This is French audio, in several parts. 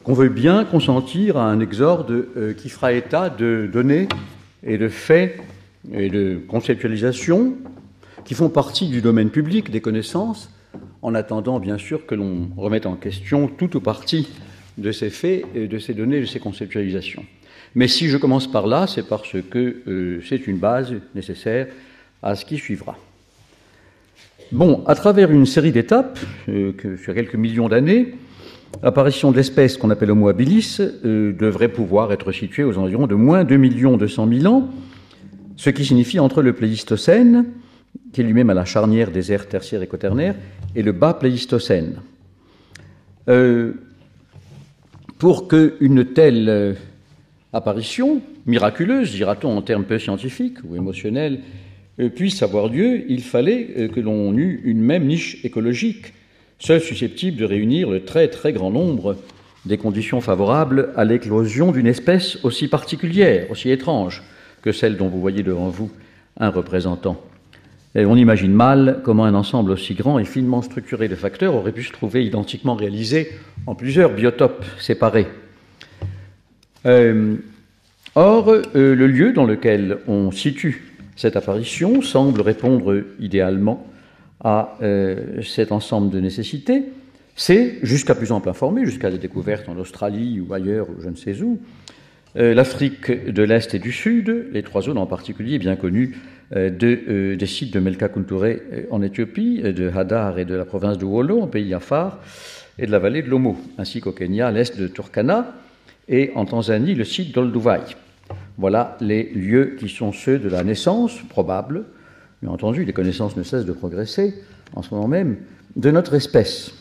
qu'on veuille bien consentir à un exorde qui fera état de données et de faits et de conceptualisation qui font partie du domaine public des connaissances, en attendant bien sûr que l'on remette en question tout ou partie de ces faits, de ces données, de ces conceptualisations. Mais si je commence par là, c'est parce que c'est une base nécessaire à ce qui suivra. Bon, à travers une série d'étapes, sur quelques millions d'années, l'apparition de l'espèce qu'on appelle Homo habilis devrait pouvoir être située aux environs de moins 2 200 000 ans, ce qui signifie entre le Pléistocène, qui est lui-même à la charnière des ères tertiaires et quaternaires, et le bas Pléistocène. Pour qu'une telle apparition, miraculeuse, dira-t-on en termes peu scientifiques ou émotionnels, puisse avoir lieu, il fallait que l'on eût une même niche écologique, seule susceptible de réunir le très très grand nombre des conditions favorables à l'éclosion d'une espèce aussi particulière, aussi étrange que celle dont vous voyez devant vous un représentant. Et on imagine mal comment un ensemble aussi grand et finement structuré de facteurs aurait pu se trouver identiquement réalisé en plusieurs biotopes séparés. Or, le lieu dans lequel on situe cette apparition semble répondre idéalement à cet ensemble de nécessités. C'est, jusqu'à plus ample informé, jusqu'à des découvertes en Australie ou ailleurs, ou je ne sais où, l'Afrique de l'Est et du Sud, les trois zones en particulier bien connues des sites de Melka Kunture en Éthiopie, de Hadar et de la province de Wollo, en pays Afar, et de la vallée de l'Omo, ainsi qu'au Kenya, à l'est de Turkana, et en Tanzanie, le site d'Olduvai. Voilà les lieux qui sont ceux de la naissance probable. Bien entendu, les connaissances ne cessent de progresser en ce moment même, de notre espèce.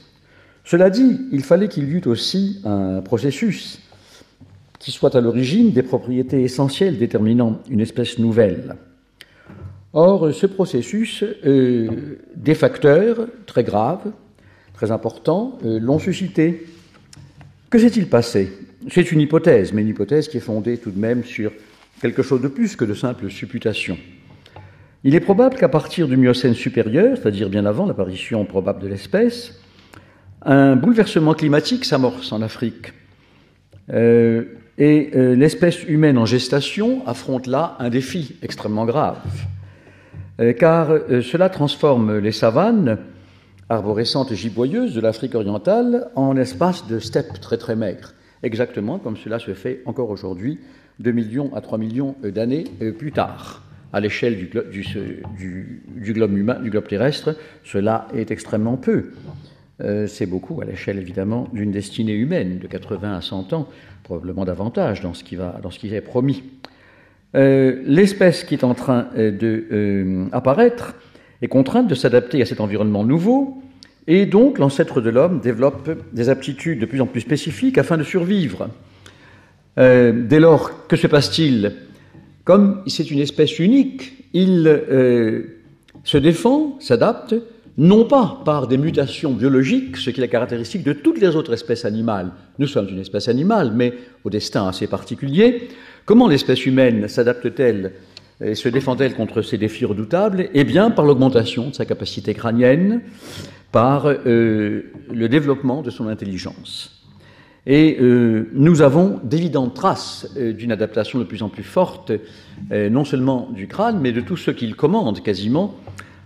Cela dit, il fallait qu'il y eût aussi un processus qui soit à l'origine des propriétés essentielles déterminant une espèce nouvelle. Or, ce processus, des facteurs très graves, très importants, l'ont suscité. Que s'est-il passé ? C'est une hypothèse, mais une hypothèse qui est fondée tout de même sur quelque chose de plus que de simples supputations. Il est probable qu'à partir du Miocène supérieur, c'est-à-dire bien avant l'apparition probable de l'espèce, un bouleversement climatique s'amorce en Afrique. Et l'espèce humaine en gestation affronte là un défi extrêmement grave. Car cela transforme les savanes arborescentes et giboyeuses de l'Afrique orientale en espaces de steppes très très maigres, exactement comme cela se fait encore aujourd'hui, 2 millions à 3 millions d'années plus tard. À l'échelle du globe humain, du globe terrestre, cela est extrêmement peu. C'est beaucoup à l'échelle évidemment d'une destinée humaine de 80 à 100 ans, probablement davantage dans ce qui est promis. L'espèce qui est en train d'apparaître est contrainte de s'adapter à cet environnement nouveau, et donc l'ancêtre de l'homme développe des aptitudes de plus en plus spécifiques afin de survivre. Dès lors, que se passe-t-il ? Comme c'est une espèce unique, il se défend, s'adapte, non pas par des mutations biologiques, ce qui est la caractéristique de toutes les autres espèces animales. Nous sommes une espèce animale, mais au destin assez particulier. Comment l'espèce humaine s'adapte-t-elle et se défend-elle contre ces défis redoutables ? Eh bien, par l'augmentation de sa capacité crânienne, par le développement de son intelligence. Et nous avons d'évidentes traces d'une adaptation de plus en plus forte, non seulement du crâne, mais de tout ce qu'il commande quasiment,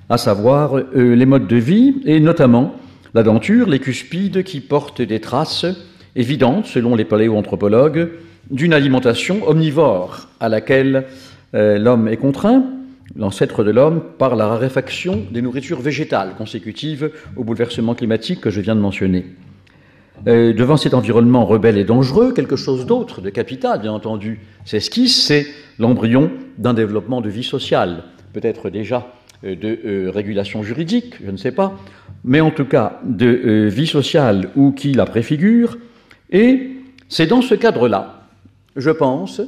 à savoir les modes de vie, et notamment la denture, les cuspides qui portent des traces évidentes, selon les paléoanthropologues, d'une alimentation omnivore à laquelle l'homme est contraint, l'ancêtre de l'homme, par la raréfaction des nourritures végétales consécutives au bouleversement climatique que je viens de mentionner. Devant cet environnement rebelle et dangereux, quelque chose d'autre, de capital, bien entendu, s'esquisse, c'est l'embryon d'un développement de vie sociale, peut-être déjà de régulation juridique, je ne sais pas, mais en tout cas de vie sociale ou qui la préfigure. Et c'est dans ce cadre-là, je pense,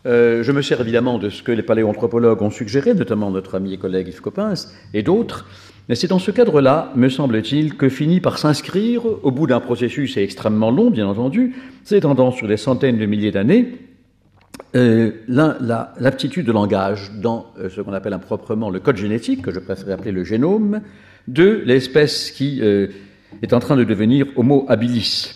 je me sers évidemment de ce que les paléoanthropologues ont suggéré, notamment notre ami et collègue Yves Coppens et d'autres, mais c'est dans ce cadre-là, me semble-t-il, que finit par s'inscrire, au bout d'un processus extrêmement long, bien entendu, s'étendant sur des centaines de milliers d'années, l'aptitude de langage dans ce qu'on appelle improprement le code génétique, que je préfère appeler le génome, de l'espèce qui est en train de devenir Homo habilis.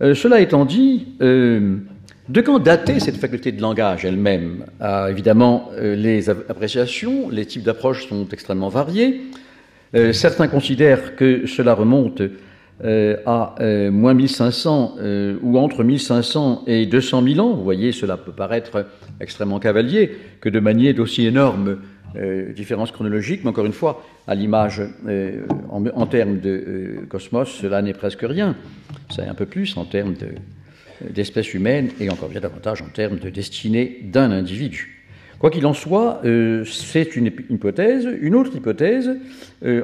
Cela étant dit, de quand dater cette faculté de langage elle-même? Évidemment, les appréciations, les types d'approches sont extrêmement variés. Certains considèrent que cela remonte à moins 1500 ou entre 1500 et 200 000 ans. Vous voyez, cela peut paraître extrêmement cavalier que de manier d'aussi énormes différences chronologiques, mais encore une fois, à l'image en termes de cosmos, cela n'est presque rien. C'est un peu plus en termes d'espèces humaines et encore bien davantage en termes de destinée d'un individu. Quoi qu'il en soit, c'est une hypothèse. Une autre hypothèse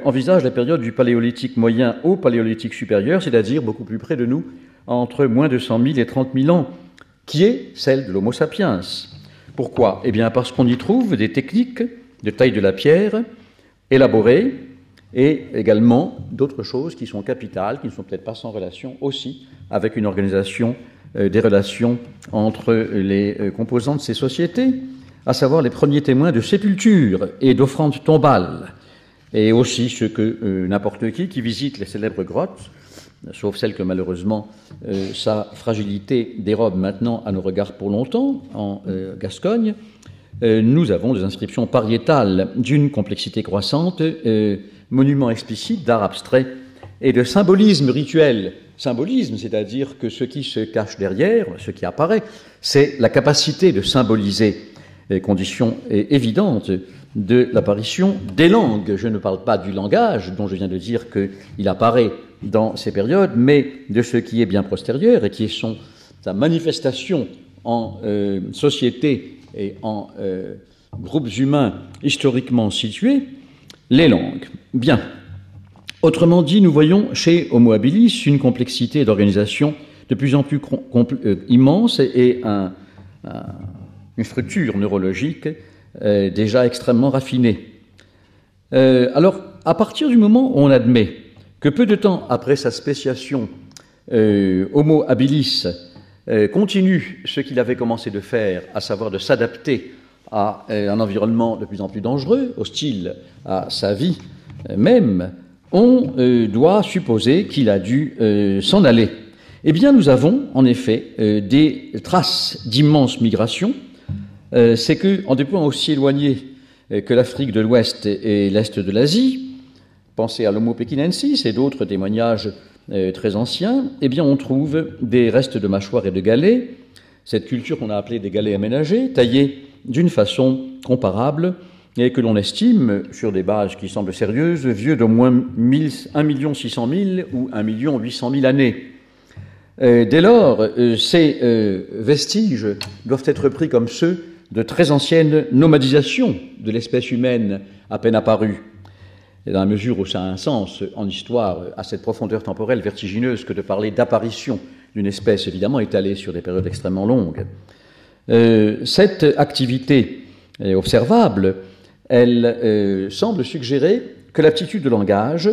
envisage la période du paléolithique moyen au paléolithique supérieur, c'est-à-dire beaucoup plus près de nous, entre moins de 100 000 et 30 000 ans, qui est celle de l'Homo sapiens. Pourquoi? Eh bien parce qu'on y trouve des techniques de taille de la pierre élaborées et également d'autres choses qui sont capitales, qui ne sont peut-être pas sans relation aussi avec une organisation des relations entre les composants de ces sociétés, à savoir les premiers témoins de sépultures et d'offrandes tombales, et aussi ce que n'importe qui visite les célèbres grottes, sauf celle que malheureusement sa fragilité dérobe maintenant à nos regards pour longtemps, en Gascogne, nous avons des inscriptions pariétales d'une complexité croissante, monuments explicites d'art abstrait et de symbolisme rituel. Symbolisme, c'est-à-dire que ce qui se cache derrière, ce qui apparaît, c'est la capacité de symboliser les conditions évidentes de l'apparition des langues. Je ne parle pas du langage, dont je viens de dire qu'il apparaît dans ces périodes, mais de ce qui est bien postérieur et qui est sa manifestation en société et en groupes humains historiquement situés, les langues. Bien. Autrement dit, nous voyons chez Homo habilis une complexité d'organisation de plus en plus immense et une structure neurologique déjà extrêmement raffinée. Alors, à partir du moment où on admet que peu de temps après sa spéciation, Homo habilis continue ce qu'il avait commencé de faire, à savoir de s'adapter à un environnement de plus en plus dangereux, hostile à sa vie même, on doit supposer qu'il a dû s'en aller. Eh bien, nous avons en effet des traces d'immenses migrations. C'est qu'en des points aussi éloignés que l'Afrique de l'Ouest et l'Est de l'Asie, pensez à l'Homo pekinensis et d'autres témoignages très anciens, eh bien, on trouve des restes de mâchoires et de galets, cette culture qu'on a appelée des galets aménagés, taillés d'une façon comparable et que l'on estime, sur des bases qui semblent sérieuses, vieux d'au moins 1 600 000 ou 1 800 000 années. Dès lors, ces vestiges doivent être pris comme ceux de très anciennes nomadisations de l'espèce humaine à peine apparue, et dans la mesure où ça a un sens en histoire à cette profondeur temporelle vertigineuse que de parler d'apparition d'une espèce évidemment étalée sur des périodes extrêmement longues. Cette activité observable, elle semble suggérer que l'aptitude de langage,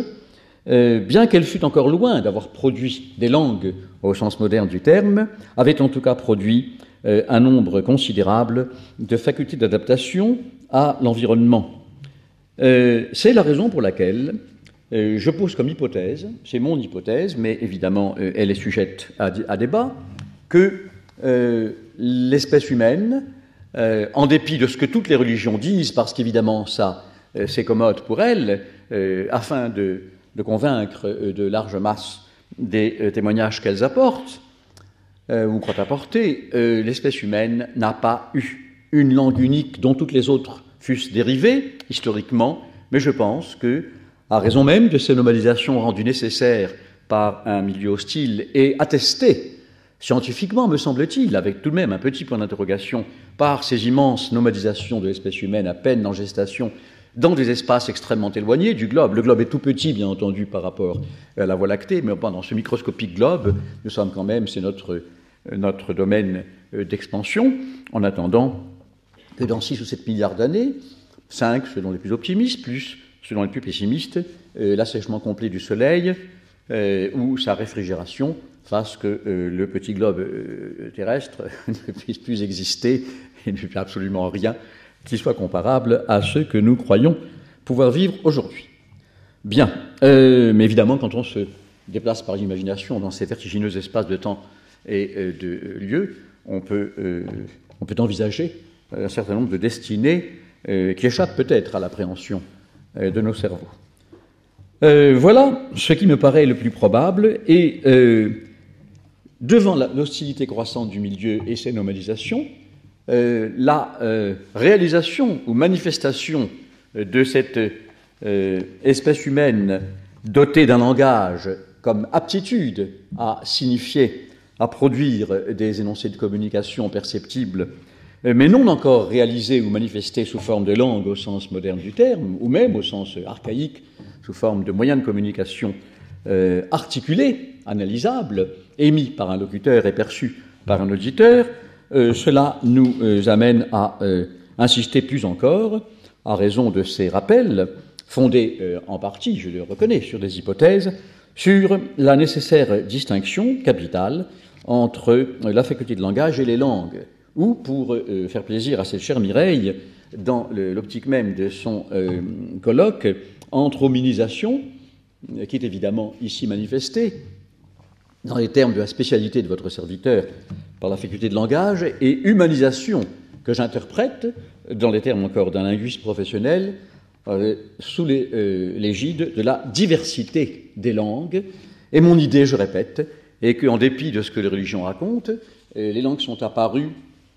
bien qu'elle fût encore loin d'avoir produit des langues au sens moderne du terme, avait en tout cas produit un nombre considérable de facultés d'adaptation à l'environnement. C'est la raison pour laquelle je pose comme hypothèse, c'est mon hypothèse, mais évidemment elle est sujette à débat, que l'espèce humaine, en dépit de ce que toutes les religions disent, parce qu'évidemment ça c'est commode pour elles, afin de convaincre de larges masses des témoignages qu'elles apportent, ou croient apporter, l'espèce humaine n'a pas eu une langue unique dont toutes les autres fussent dérivées, historiquement, mais je pense que, à raison même de ces nomadisations rendues nécessaires par un milieu hostile et attestées scientifiquement, me semble-t-il, avec tout de même un petit point d'interrogation, par ces immenses nomadisations de l'espèce humaine à peine en gestation, dans des espaces extrêmement éloignés du globe. Le globe est tout petit, bien entendu, par rapport à la Voie lactée, mais dans ce microscopique globe, nous sommes quand même, c'est notre domaine d'expansion, en attendant que dans 6 ou 7 milliards d'années, 5 selon les plus optimistes, plus selon les plus pessimistes, l'assèchement complet du Soleil ou sa réfrigération fasse que le petit globe terrestre ne puisse plus exister et ne fait absolument rien qui soit comparable à ceux que nous croyons pouvoir vivre aujourd'hui. Bien, mais évidemment, quand on se déplace par l'imagination dans ces vertigineux espaces de temps et de lieux, on peut envisager un certain nombre de destinées qui échappent peut-être à l'appréhension de nos cerveaux. Voilà ce qui me paraît le plus probable, et devant l'hostilité croissante du milieu et ses normalisations, la réalisation ou manifestation de cette espèce humaine dotée d'un langage comme aptitude à signifier, à produire des énoncés de communication perceptibles, mais non encore réalisés ou manifestés sous forme de langue au sens moderne du terme, ou même au sens archaïque, sous forme de moyens de communication articulés, analysables, émis par un locuteur et perçus par un auditeur. Cela nous amène à insister plus encore, à raison de ces rappels, fondés en partie, je le reconnais, sur des hypothèses, sur la nécessaire distinction capitale entre la faculté de langage et les langues, ou, pour faire plaisir à cette chère Mireille, dans l'optique même de son colloque, entre hominisation, qui est évidemment ici manifestée, dans les termes de la spécialité de votre serviteur par la faculté de langage, et humanisation, que j'interprète, dans les termes encore d'un linguiste professionnel, sous l'égide de la diversité des langues. Et mon idée, je répète, est qu'en dépit de ce que les religions racontent, les langues sont apparues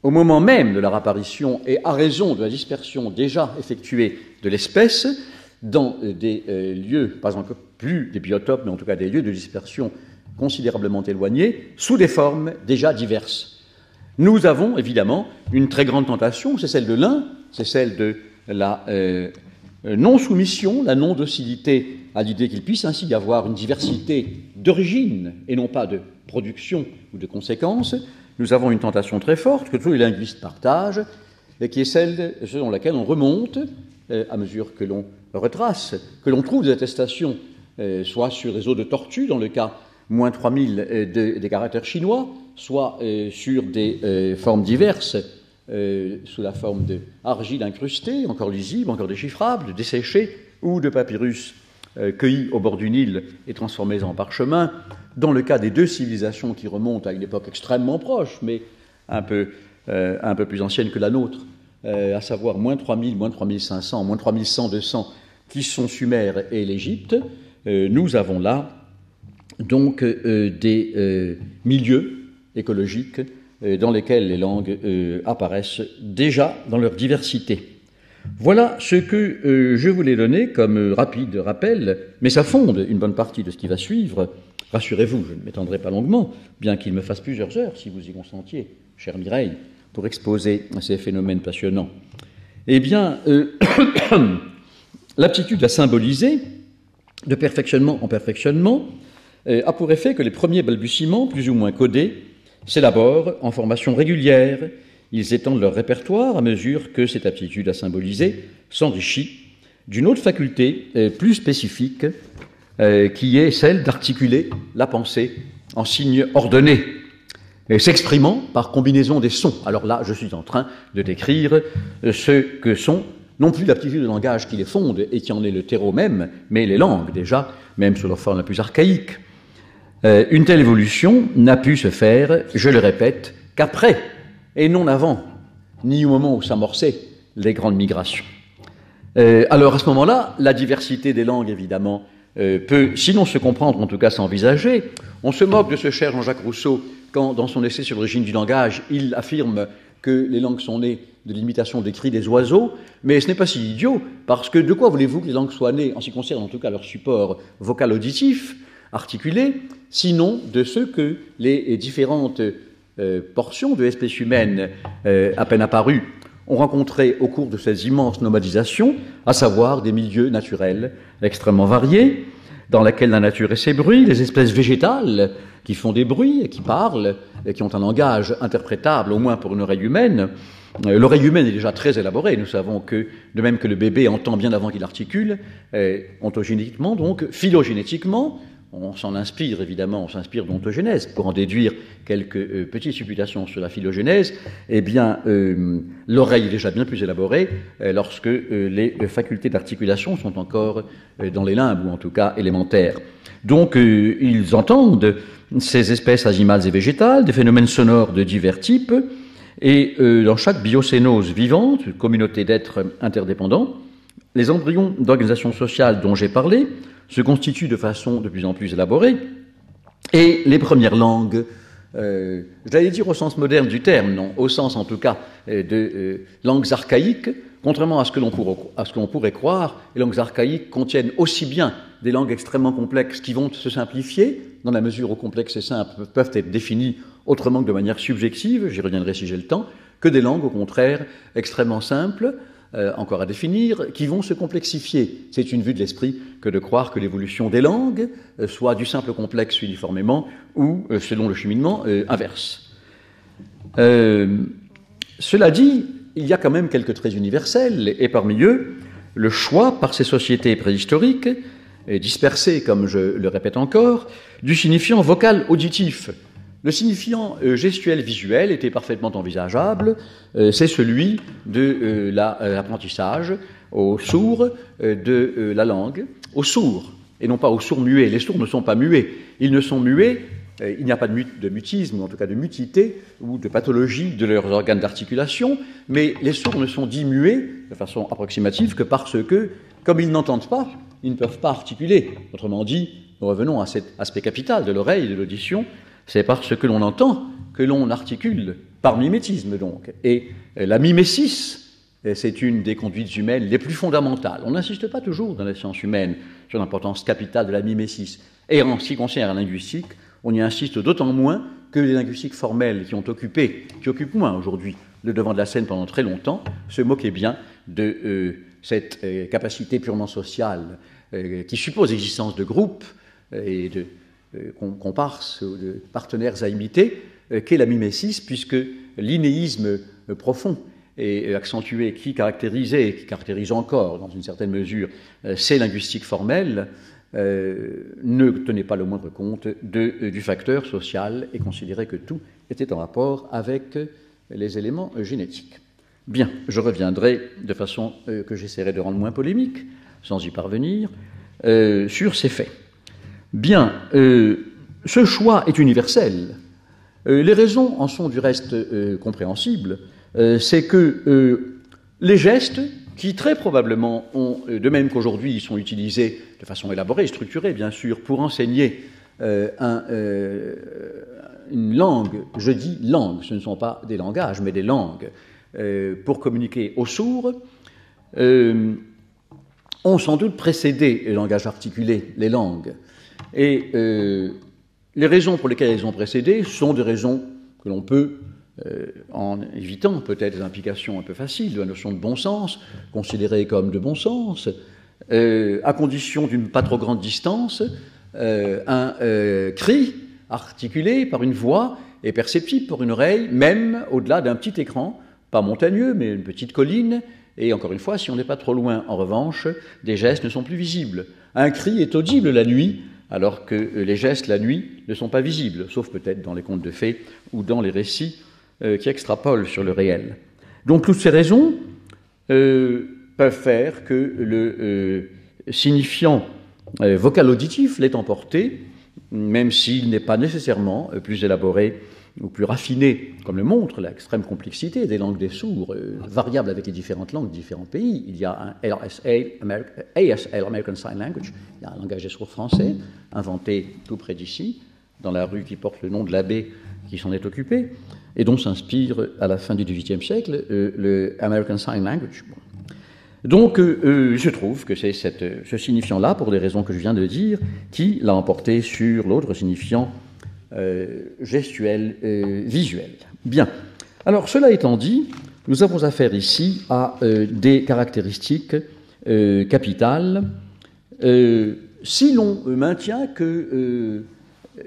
au moment même de leur apparition et à raison de la dispersion déjà effectuée de l'espèce dans des lieux, pas encore plus des biotopes, mais en tout cas des lieux de dispersion considérablement éloignés, sous des formes déjà diverses. Nous avons évidemment une très grande tentation, c'est celle de l'un, c'est celle de la non-soumission, la non-docilité à l'idée qu'il puisse ainsi y avoir une diversité d'origine et non pas de production ou de conséquences. Nous avons une tentation très forte que tous les linguistes partagent, et qui est celle selon laquelle on remonte, à mesure que l'on retrace, que l'on trouve des attestations, soit sur les os de tortue, dans le cas moins 3000 des caractères chinois, soit sur des formes diverses, sous la forme d'argile incrustée, encore lisible, encore déchiffrable, desséchée, ou de papyrus cueillis au bord du Nil et transformés en parchemin, dans le cas des deux civilisations qui remontent à une époque extrêmement proche, mais un peu plus ancienne que la nôtre, à savoir moins 3000, moins 3500, moins 3100, 200, qui sont Sumer et l'Égypte. Nous avons là donc des milieux écologiques dans lesquels les langues apparaissent déjà dans leur diversité. Voilà ce que je voulais donner comme rapide rappel, mais ça fonde une bonne partie de ce qui va suivre. Rassurez-vous, je ne m'étendrai pas longuement, bien qu'il me fasse plusieurs heures, si vous y consentiez, chère Mireille, pour exposer ces phénomènes passionnants. Eh bien, l'aptitude à symboliser, de perfectionnement en perfectionnement, a pour effet que les premiers balbutiements, plus ou moins codés, s'élaborent en formation régulière. Ils étendent leur répertoire à mesure que cette aptitude à symboliser s'enrichit d'une autre faculté plus spécifique, qui est celle d'articuler la pensée en signes ordonnés, s'exprimant par combinaison des sons. Alors là, je suis en train de décrire ce que sont, non plus l'aptitude de langage qui les fonde et qui en est le terreau même, mais les langues déjà, même sous leur forme la plus archaïque. Une telle évolution n'a pu se faire, je le répète, qu'après, et non avant, ni au moment où s'amorçaient les grandes migrations. Alors à ce moment-là, la diversité des langues, évidemment, peut, sinon se comprendre, en tout cas s'envisager. On se moque de ce cher Jean-Jacques Rousseau quand, dans son essai sur l'origine du langage, il affirme que les langues sont nées de l'imitation des cris des oiseaux, mais ce n'est pas si idiot, parce que de quoi voulez-vous que les langues soient nées, en ce qui concerne en tout cas leur support vocal auditif, articulé, sinon de ce que les différentes portions de l'espèce humaine à peine apparues ont rencontré au cours de ces immenses nomadisations, à savoir des milieux naturels extrêmement variés, dans lesquels la nature et ses bruits, les espèces végétales qui font des bruits et qui parlent, et qui ont un langage interprétable, au moins pour une oreille humaine. L'oreille humaine est déjà très élaborée. Nous savons que, de même que le bébé entend bien avant qu'il articule, ontogénétiquement, donc phylogénétiquement, on s'en inspire évidemment, on s'inspire d'ontogenèse pour en déduire quelques petites supputations sur la phylogénèse, eh bien, l'oreille est déjà bien plus élaborée lorsque les facultés d'articulation sont encore dans les limbes, ou en tout cas élémentaires. Donc, ils entendent ces espèces animales et végétales, des phénomènes sonores de divers types, et dans chaque biocénose vivante, une communauté d'êtres interdépendants, les embryons d'organisation sociale dont j'ai parlé se constituent de façon de plus en plus élaborée, et les premières langues, j'allais dire au sens moderne du terme, non, au sens en tout cas de langues archaïques, contrairement à ce que l'on pourrait croire, les langues archaïques contiennent aussi bien des langues extrêmement complexes qui vont se simplifier, dans la mesure où complexes et simples peuvent être définis autrement que de manière subjective, j'y reviendrai si j'ai le temps, que des langues au contraire extrêmement simples, encore à définir, qui vont se complexifier. C'est une vue de l'esprit que de croire que l'évolution des langues soit du simple complexe uniformément ou, selon le cheminement, inverse. Cela dit, il y a quand même quelques traits universels, et parmi eux, le choix par ces sociétés préhistoriques, dispersées, comme je le répète encore, du signifiant vocal auditif. Le signifiant gestuel visuel était parfaitement envisageable, c'est celui de l'apprentissage aux sourds de la langue, aux sourds, et non pas aux sourds muets. Les sourds ne sont pas muets, ils ne sont muets, il n'y a pas de mutisme, ou en tout cas de mutité, ou de pathologie de leurs organes d'articulation, mais les sourds ne sont dits muets, de façon approximative, que parce que, comme ils n'entendent pas, ils ne peuvent pas articuler. Autrement dit, nous revenons à cet aspect capital de l'oreille et de l'audition, c'est parce que l'on entend que l'on articule, par mimétisme donc. Et la mimésis, c'est une des conduites humaines les plus fondamentales. On n'insiste pas toujours dans les sciences humaines sur l'importance capitale de la mimésis. Et en ce qui concerne la linguistique, on y insiste d'autant moins que les linguistiques formelles qui occupent moins aujourd'hui le devant de la scène pendant très longtemps, se moquaient bien de cette capacité purement sociale qui suppose l'existence de groupes et de comparses ou de partenaires à imiter, qu'est la mimésis, puisque l'inéisme profond et accentué qui caractérisait et qui caractérise encore, dans une certaine mesure, ces linguistiques formelles, ne tenait pas le moindre compte du facteur social et considérait que tout était en rapport avec les éléments génétiques. Bien, je reviendrai de façon que j'essaierai de rendre moins polémique, sans y parvenir, sur ces faits. Bien, ce choix est universel. Les raisons en sont du reste compréhensibles. C'est que les gestes, qui très probablement ont, de même qu'aujourd'hui, ils sont utilisés de façon élaborée, structurée, bien sûr, pour enseigner une langue, je dis langue, ce ne sont pas des langages, mais des langues, pour communiquer aux sourds, ont sans doute précédé les langages articulés, les langues. Et les raisons pour lesquelles elles ont précédé sont des raisons que l'on peut, en évitant peut-être des implications un peu faciles de la notion de bon sens, considérées comme de bon sens, à condition d'une pas trop grande distance, un cri articulé par une voix est perceptible pour une oreille, même au-delà d'un petit écran, pas montagneux, mais une petite colline, et encore une fois, si on n'est pas trop loin, en revanche, des gestes ne sont plus visibles. Un cri est audible la nuit, alors que les gestes, la nuit, ne sont pas visibles, sauf peut-être dans les contes de fées ou dans les récits qui extrapolent sur le réel. Donc toutes ces raisons peuvent faire que le signifiant vocal-auditif l'est emporté, même s'il n'est pas nécessairement plus élaboré ou plus raffiné, comme le montre l'extrême complexité des langues des sourds, variables avec les différentes langues de différents pays. Il y a un ASL, American Sign Language, il y a un langage des sourds français, inventé tout près d'ici, dans la rue qui porte le nom de l'abbé qui s'en est occupé, et dont s'inspire à la fin du XVIIIe siècle le American Sign Language. Bon. Donc, je trouve que c'est ce signifiant-là, pour des raisons que je viens de dire, qui l'a emporté sur l'autre signifiant gestuel, visuel. Bien. Alors, cela étant dit, nous avons affaire ici à des caractéristiques capitales. Si l'on maintient que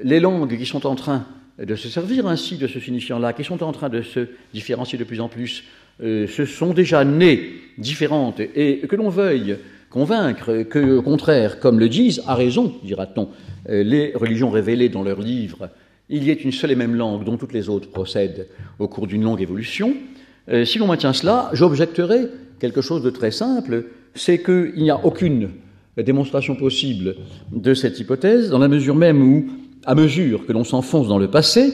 les langues qui sont en train de se servir ainsi de ce signifiant-là, qui sont en train de se différencier de plus en plus, se sont déjà nées différentes, et que l'on veuille convaincre que, au contraire, comme le disent, à raison, dira-t-on, les religions révélées dans leurs livres, il y ait une seule et même langue dont toutes les autres procèdent au cours d'une longue évolution. Si l'on maintient cela, j'objecterai quelque chose de très simple, c'est qu'il n'y a aucune démonstration possible de cette hypothèse, dans la mesure même où, à mesure que l'on s'enfonce dans le passé,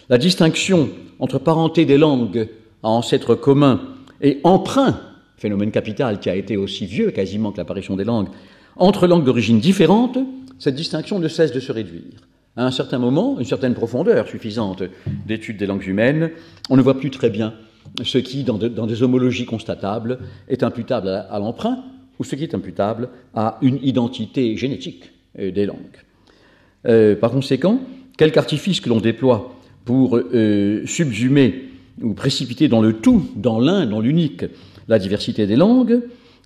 la distinction entre parenté des langues à ancêtres communs et emprunt, phénomène capital qui a été aussi vieux quasiment que l'apparition des langues, entre langues d'origine différentes, cette distinction ne cesse de se réduire. À un certain moment, une certaine profondeur suffisante d'étude des langues humaines, on ne voit plus très bien ce qui, dans des homologies constatables, est imputable à l'emprunt ou ce qui est imputable à une identité génétique des langues. Par conséquent, quelque artifice que l'on déploie pour subsumer ou précipiter dans le tout, dans l'un, dans l'unique, la diversité des langues,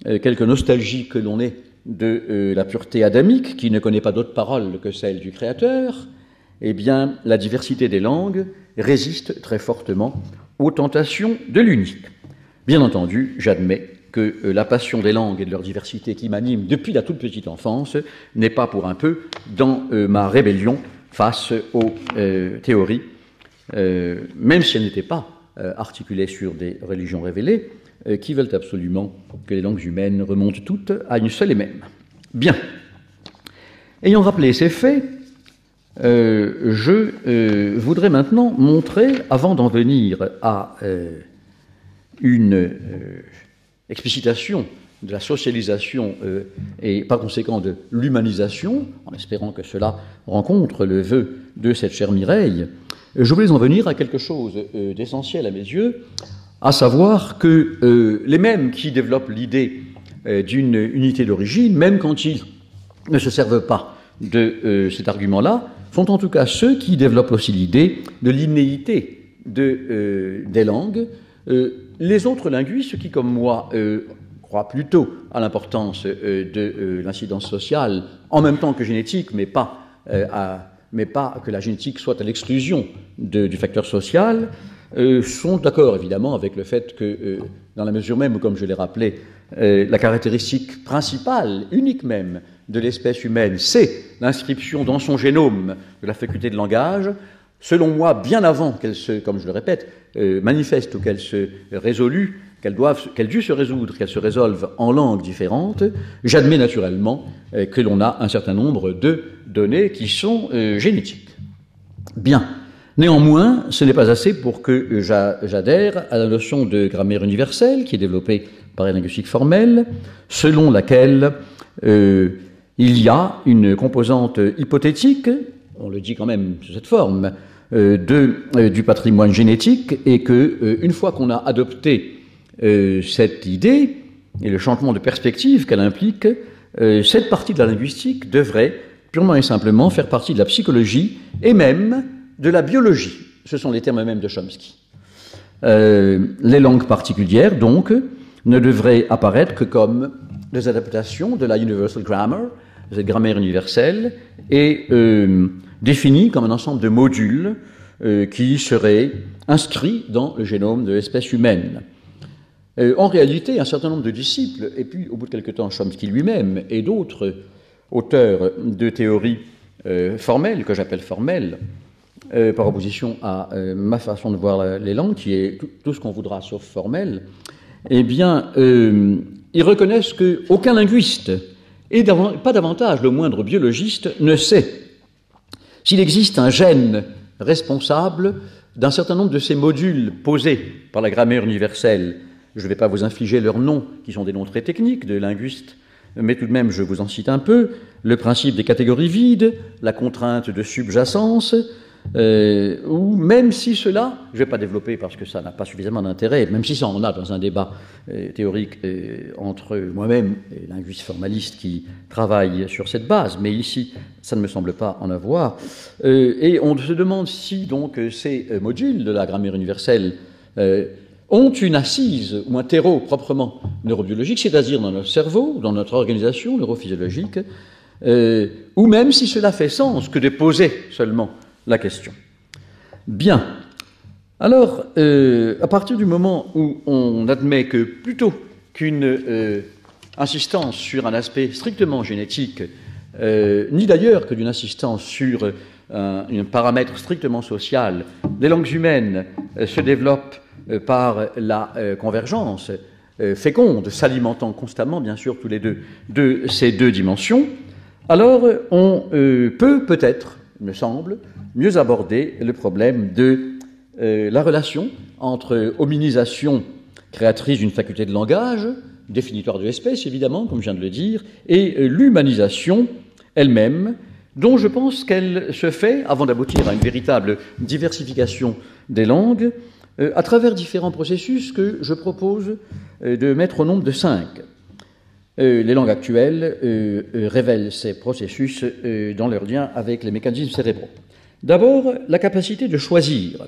quelque nostalgie que l'on ait de la pureté adamique, qui ne connaît pas d'autre parole que celle du Créateur, eh bien, la diversité des langues résiste très fortement aux tentations de l'unique. Bien entendu, j'admets que la passion des langues et de leur diversité qui m'anime depuis la toute petite enfance n'est pas pour un peu dans ma rébellion face aux théories, même si elles n'étaient pas articulées sur des religions révélées, qui veulent absolument que les langues humaines remontent toutes à une seule et même. Bien. Ayant rappelé ces faits, je voudrais maintenant montrer, avant d'en venir à une explicitation de la socialisation et par conséquent de l'humanisation, en espérant que cela rencontre le vœu de cette chère Mireille, je voulais en venir à quelque chose d'essentiel à mes yeux, à savoir que les mêmes qui développent l'idée d'une unité d'origine, même quand ils ne se servent pas de cet argument-là, sont en tout cas ceux qui développent aussi l'idée de l'innéité des langues. Les autres linguistes, qui comme moi croient plutôt à l'importance de l'incidence sociale, en même temps que génétique, mais pas que la génétique soit à l'exclusion du facteur social, sont d'accord évidemment avec le fait que, dans la mesure même où, comme je l'ai rappelé, la caractéristique principale, unique même, de l'espèce humaine, c'est l'inscription dans son génome de la faculté de langage, selon moi, bien avant qu'elle se, comme je le répète, manifeste ou qu'elle se résolue, qu'elle dû se résoudre, qu'elle se résolve en langues différentes, j'admets naturellement que l'on a un certain nombre de données qui sont génétiques. Bien. Néanmoins, ce n'est pas assez pour que j'adhère à la notion de grammaire universelle qui est développée par les linguistiques formelles, selon laquelle il y a une composante hypothétique, on le dit quand même sous cette forme, du patrimoine génétique, et que une fois qu'on a adopté cette idée et le changement de perspective qu'elle implique, cette partie de la linguistique devrait purement et simplement faire partie de la psychologie et même de la biologie. Ce sont les termes mêmes de Chomsky. Les langues particulières, donc, ne devraient apparaître que comme des adaptations de la Universal Grammar, de cette grammaire universelle, et définies comme un ensemble de modules qui seraient inscrits dans le génome de l'espèce humaine. En réalité, un certain nombre de disciples, et puis au bout de quelque temps Chomsky lui-même, et d'autres auteurs de théories formelles, que j'appelle formelles, par opposition à ma façon de voir les langues, qui est tout ce qu'on voudra sauf formel, eh bien, ils reconnaissent qu'aucun linguiste, et pas davantage le moindre biologiste, ne sait s'il existe un gène responsable d'un certain nombre de ces modules posés par la grammaire universelle. Je ne vais pas vous infliger leurs noms, qui sont des noms très techniques de linguistes, mais tout de même, je vous en cite un peu. Le principe des catégories vides, la contrainte de subjacence, ou même si cela, je ne vais pas développer parce que ça n'a pas suffisamment d'intérêt, même si ça en a dans un débat théorique entre moi-même et linguistes formalistes qui travaillent sur cette base, mais ici, ça ne me semble pas en avoir. Et on se demande si donc ces modules de la grammaire universelle ont une assise ou un terreau proprement neurobiologique, c'est-à-dire dans notre cerveau, dans notre organisation neurophysiologique, ou même si cela fait sens que de poser seulement la question. Bien. Alors, à partir du moment où on admet que plutôt qu'une insistance sur un aspect strictement génétique, ni d'ailleurs que d'une insistance sur un paramètre strictement social. Les langues humaines se développent par la convergence féconde, s'alimentant constamment, bien sûr, tous les deux, de ces deux dimensions. Alors, on peut peut-être, il me semble, mieux aborder le problème de la relation entre hominisation créatrice d'une faculté de langage, définitoire de l'espèce, évidemment, comme je viens de le dire, et l'humanisation elle-même, dont je pense qu'elle se fait, avant d'aboutir à une véritable diversification des langues, à travers différents processus que je propose de mettre au nombre de 5. Les langues actuelles révèlent ces processus dans leur lien avec les mécanismes cérébraux. D'abord, la capacité de choisir.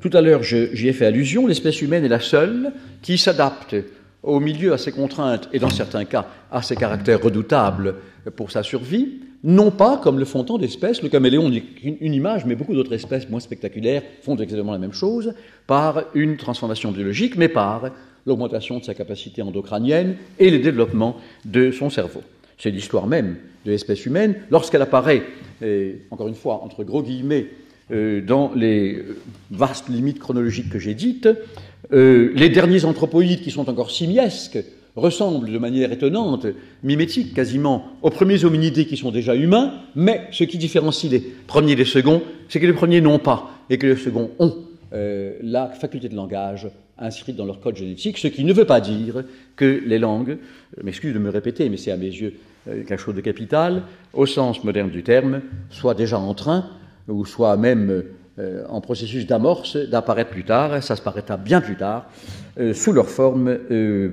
Tout à l'heure, j'y ai fait allusion, l'espèce humaine est la seule qui s'adapte au milieu, à ses contraintes, et dans certains cas, à ses caractères redoutables pour sa survie, non pas, comme le font tant d'espèces, le caméléon n'est qu'une image, mais beaucoup d'autres espèces moins spectaculaires font exactement la même chose, par une transformation biologique, mais par l'augmentation de sa capacité endocrânienne et le développement de son cerveau. C'est l'histoire même de l'espèce humaine. Lorsqu'elle apparaît, encore une fois, entre gros guillemets, dans les vastes limites chronologiques que j'ai dites, les derniers anthropoïdes qui sont encore simiesques ressemblent de manière étonnante, mimétique quasiment, aux premiers hominidés qui sont déjà humains, mais ce qui différencie les premiers des seconds, c'est que les premiers n'ont pas, et que les seconds ont la faculté de langage inscrite dans leur code génétique, ce qui ne veut pas dire que les langues, je m'excuse de me répéter, mais c'est à mes yeux quelque chose de capital, au sens moderne du terme, soient déjà en train, ou soit même en processus d'amorce, d'apparaître plus tard, ça se paraîtra bien plus tard, sous leur forme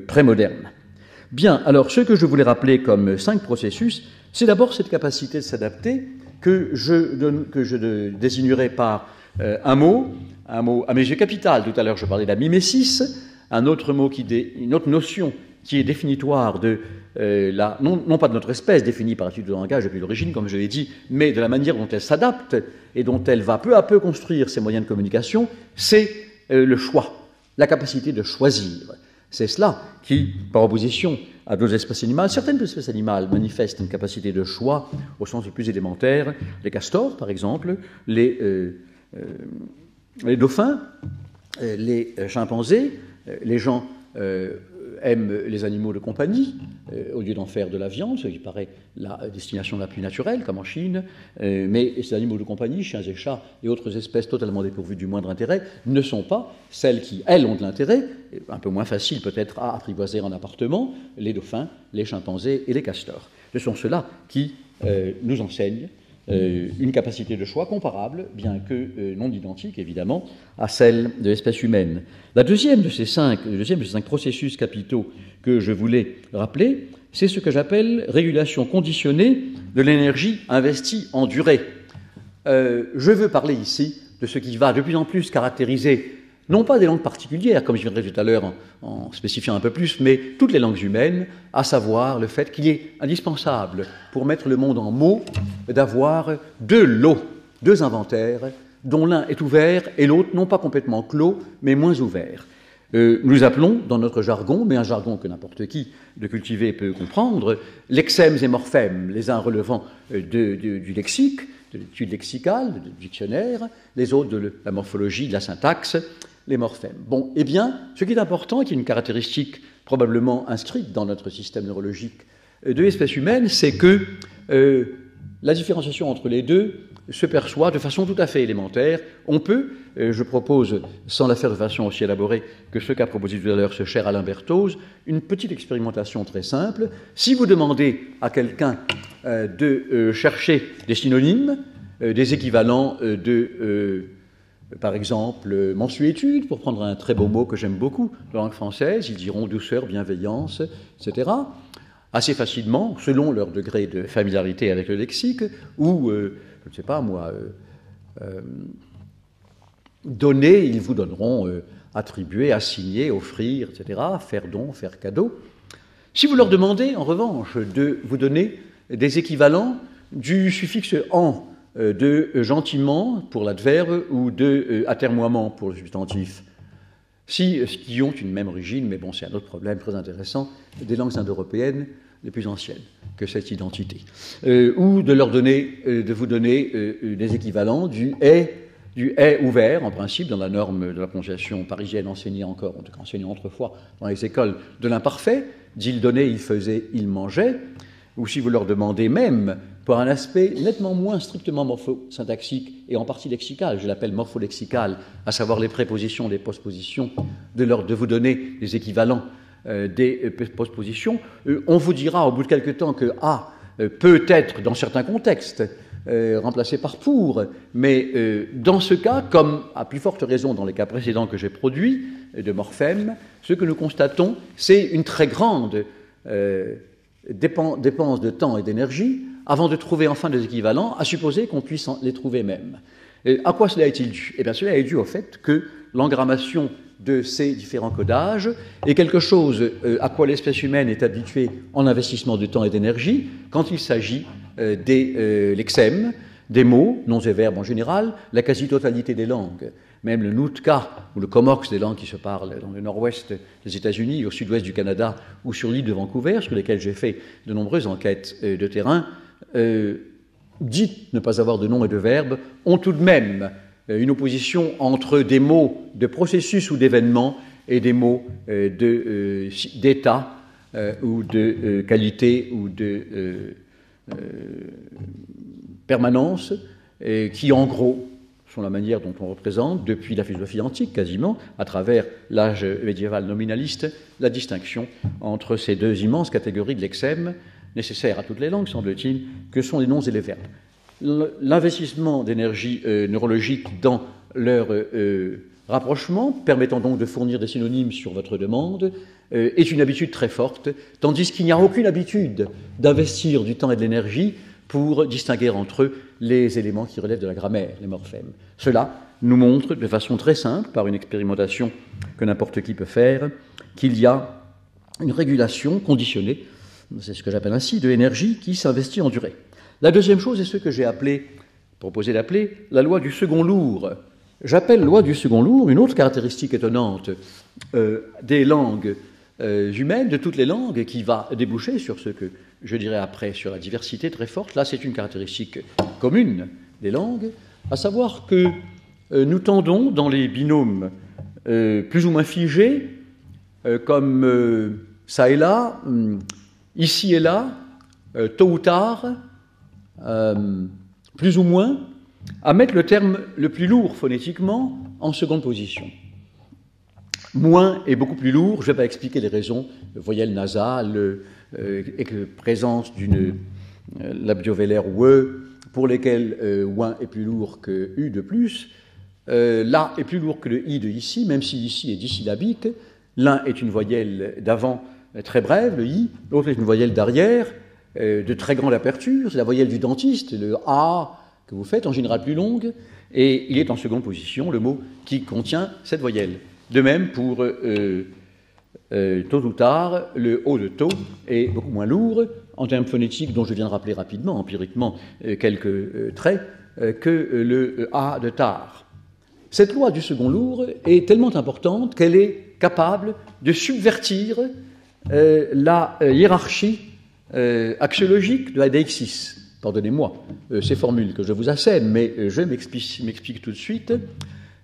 prémoderne. Bien, alors ce que je voulais rappeler comme 5 processus, c'est d'abord cette capacité de s'adapter que je désignerai par un mot à mes yeux capital. Tout à l'heure je parlais de la mimésis, une autre notion qui est définitoire de non pas de notre espèce, définie par l'étude du langage depuis l'origine, comme je l'ai dit, mais de la manière dont elle s'adapte et dont elle va peu à peu construire ses moyens de communication, c'est le choix, la capacité de choisir. C'est cela qui, par opposition à d'autres espèces animales, certaines espèces animales manifestent une capacité de choix au sens le plus élémentaire. Les castors, par exemple, les dauphins, les chimpanzés, les gens aiment les animaux de compagnie au lieu d'en faire de la viande, ce qui paraît la destination la plus naturelle, comme en Chine, mais ces animaux de compagnie, chiens et chats et autres espèces totalement dépourvues du moindre intérêt, ne sont pas celles qui, elles, ont de l'intérêt, un peu moins facile peut-être à apprivoiser en appartement, les dauphins, les chimpanzés et les castors. Ce sont ceux-là qui nous enseignent une capacité de choix comparable, bien que non identique, évidemment, à celle de l'espèce humaine. Le deuxième de ces cinq processus capitaux que je voulais rappeler, c'est ce que j'appelle régulation conditionnée de l'énergie investie en durée. Je veux parler ici de ce qui va de plus en plus caractériser, non pas des langues particulières, comme je viendrai tout à l'heure en spécifiant un peu plus, mais toutes les langues humaines, à savoir le fait qu'il est indispensable, pour mettre le monde en mots, d'avoir deux lots, deux inventaires, dont l'un est ouvert et l'autre non pas complètement clos, mais moins ouvert. Nous appelons, dans notre jargon, mais un jargon que n'importe qui de cultivé peut comprendre, lexèmes et morphèmes, les uns relevant du lexique, de l'étude lexicale, du dictionnaire, les autres de la morphologie, de la syntaxe, les morphèmes. Bon, eh bien, ce qui est important, et qui est une caractéristique probablement inscrite dans notre système neurologique de l'espèce humaine, c'est que la différenciation entre les deux se perçoit de façon tout à fait élémentaire. On peut, je propose, sans la faire de façon aussi élaborée que ce qu'a proposé tout à l'heure ce cher Alain Berthoz, une petite expérimentation très simple. Si vous demandez à quelqu'un de chercher des synonymes, des équivalents par exemple, mensuétude, pour prendre un très beau mot que j'aime beaucoup de langue française, ils diront douceur, bienveillance, etc., assez facilement, selon leur degré de familiarité avec le lexique, ou, je ne sais pas moi, donner, ils vous donneront attribuer, assigner, offrir, etc., faire don, faire cadeau. Si vous leur demandez, en revanche, de vous donner des équivalents du suffixe « en », de gentiment pour l'adverbe ou de atermoiement pour le substantif, qui ont une même origine, mais bon, c'est un autre problème très intéressant, des langues indo-européennes les plus anciennes que cette identité. Ou de vous donner des équivalents du est ouvert, en principe, dans la norme de la prononciation parisienne enseignée encore, en tout cas enseignée autrefois dans les écoles, de l'imparfait, d'il donnait, il faisait, il mangeait, ou si vous leur demandez même, pour un aspect nettement moins strictement morphosyntaxique et en partie lexical, je l'appelle morpholexical, à savoir les prépositions, les postpositions, de vous donner les équivalents des postpositions, on vous dira au bout de quelque temps que A peut être, dans certains contextes, remplacé par pour, mais dans ce cas, comme à plus forte raison dans les cas précédents que j'ai produits de morphèmes, ce que nous constatons, c'est une très grande dépense de temps et d'énergie avant de trouver enfin des équivalents, à supposer qu'on puisse les trouver même. Et à quoi cela est-il dû? Eh bien, cela est dû au fait que l'engrammation de ces différents codages est quelque chose à quoi l'espèce humaine est habituée en investissement de temps et d'énergie quand il s'agit des lexèmes, des mots, noms et verbes en général, la quasi-totalité des langues. Même le Nootka ou le Comox, des langues qui se parlent dans le nord-ouest des États-Unis, au sud-ouest du Canada ou sur l'île de Vancouver, sur lesquelles j'ai fait de nombreuses enquêtes de terrain, dites ne pas avoir de nom et de verbe, ont tout de même une opposition entre des mots de processus ou d'événement et des mots d'état ou de qualité ou de permanence, qui en gros sont la manière dont on représente, depuis la philosophie antique quasiment, à travers l'âge médiéval nominaliste, la distinction entre ces deux immenses catégories de lexèmes, nécessaires à toutes les langues, semble-t-il, que sont les noms et les verbes. L'investissement d'énergie neurologique dans leur rapprochement, permettant donc de fournir des synonymes sur votre demande, est une habitude très forte, tandis qu'il n'y a aucune habitude d'investir du temps et de l'énergie pour distinguer entre eux les éléments qui relèvent de la grammaire, les morphèmes. Cela nous montre de façon très simple, par une expérimentation que n'importe qui peut faire, qu'il y a une régulation conditionnée, c'est ce que j'appelle ainsi, de l'énergie qui s'investit en durée. La deuxième chose est ce que j'ai proposé d'appeler la loi du second lourd. J'appelle loi du second lourd une autre caractéristique étonnante des langues humaines, de toutes les langues, qui va déboucher sur ce que je dirais après, sur la diversité très forte. Là, c'est une caractéristique commune des langues, à savoir que nous tendons dans les binômes plus ou moins figés, comme ça et là, ici et là, tôt ou tard, plus ou moins, à mettre le terme le plus lourd phonétiquement en seconde position. Moins est beaucoup plus lourd, je ne vais pas expliquer les raisons, voyelle nasale, présence d'une labiovélaire ou pour lesquelles ouin est plus lourd que u de plus, là est plus lourd que le i de ici, même si ici est dissyllabique. L'un est une voyelle d'avant très brève, le i, l'autre est une voyelle d'arrière, de très grande aperture, c'est la voyelle du dentiste, le a que vous faites, en général plus longue, et il est en seconde position, le mot qui contient cette voyelle. De même pour tôt ou tard, le o de tôt est beaucoup moins lourd, en termes phonétiques dont je viens de rappeler rapidement, empiriquement, quelques traits, que le a de tard. Cette loi du second lourd est tellement importante qu'elle est capable de subvertir la hiérarchie axiologique de la deixis. Pardonnez-moi ces formules que je vous assène, mais je m'explique tout de suite.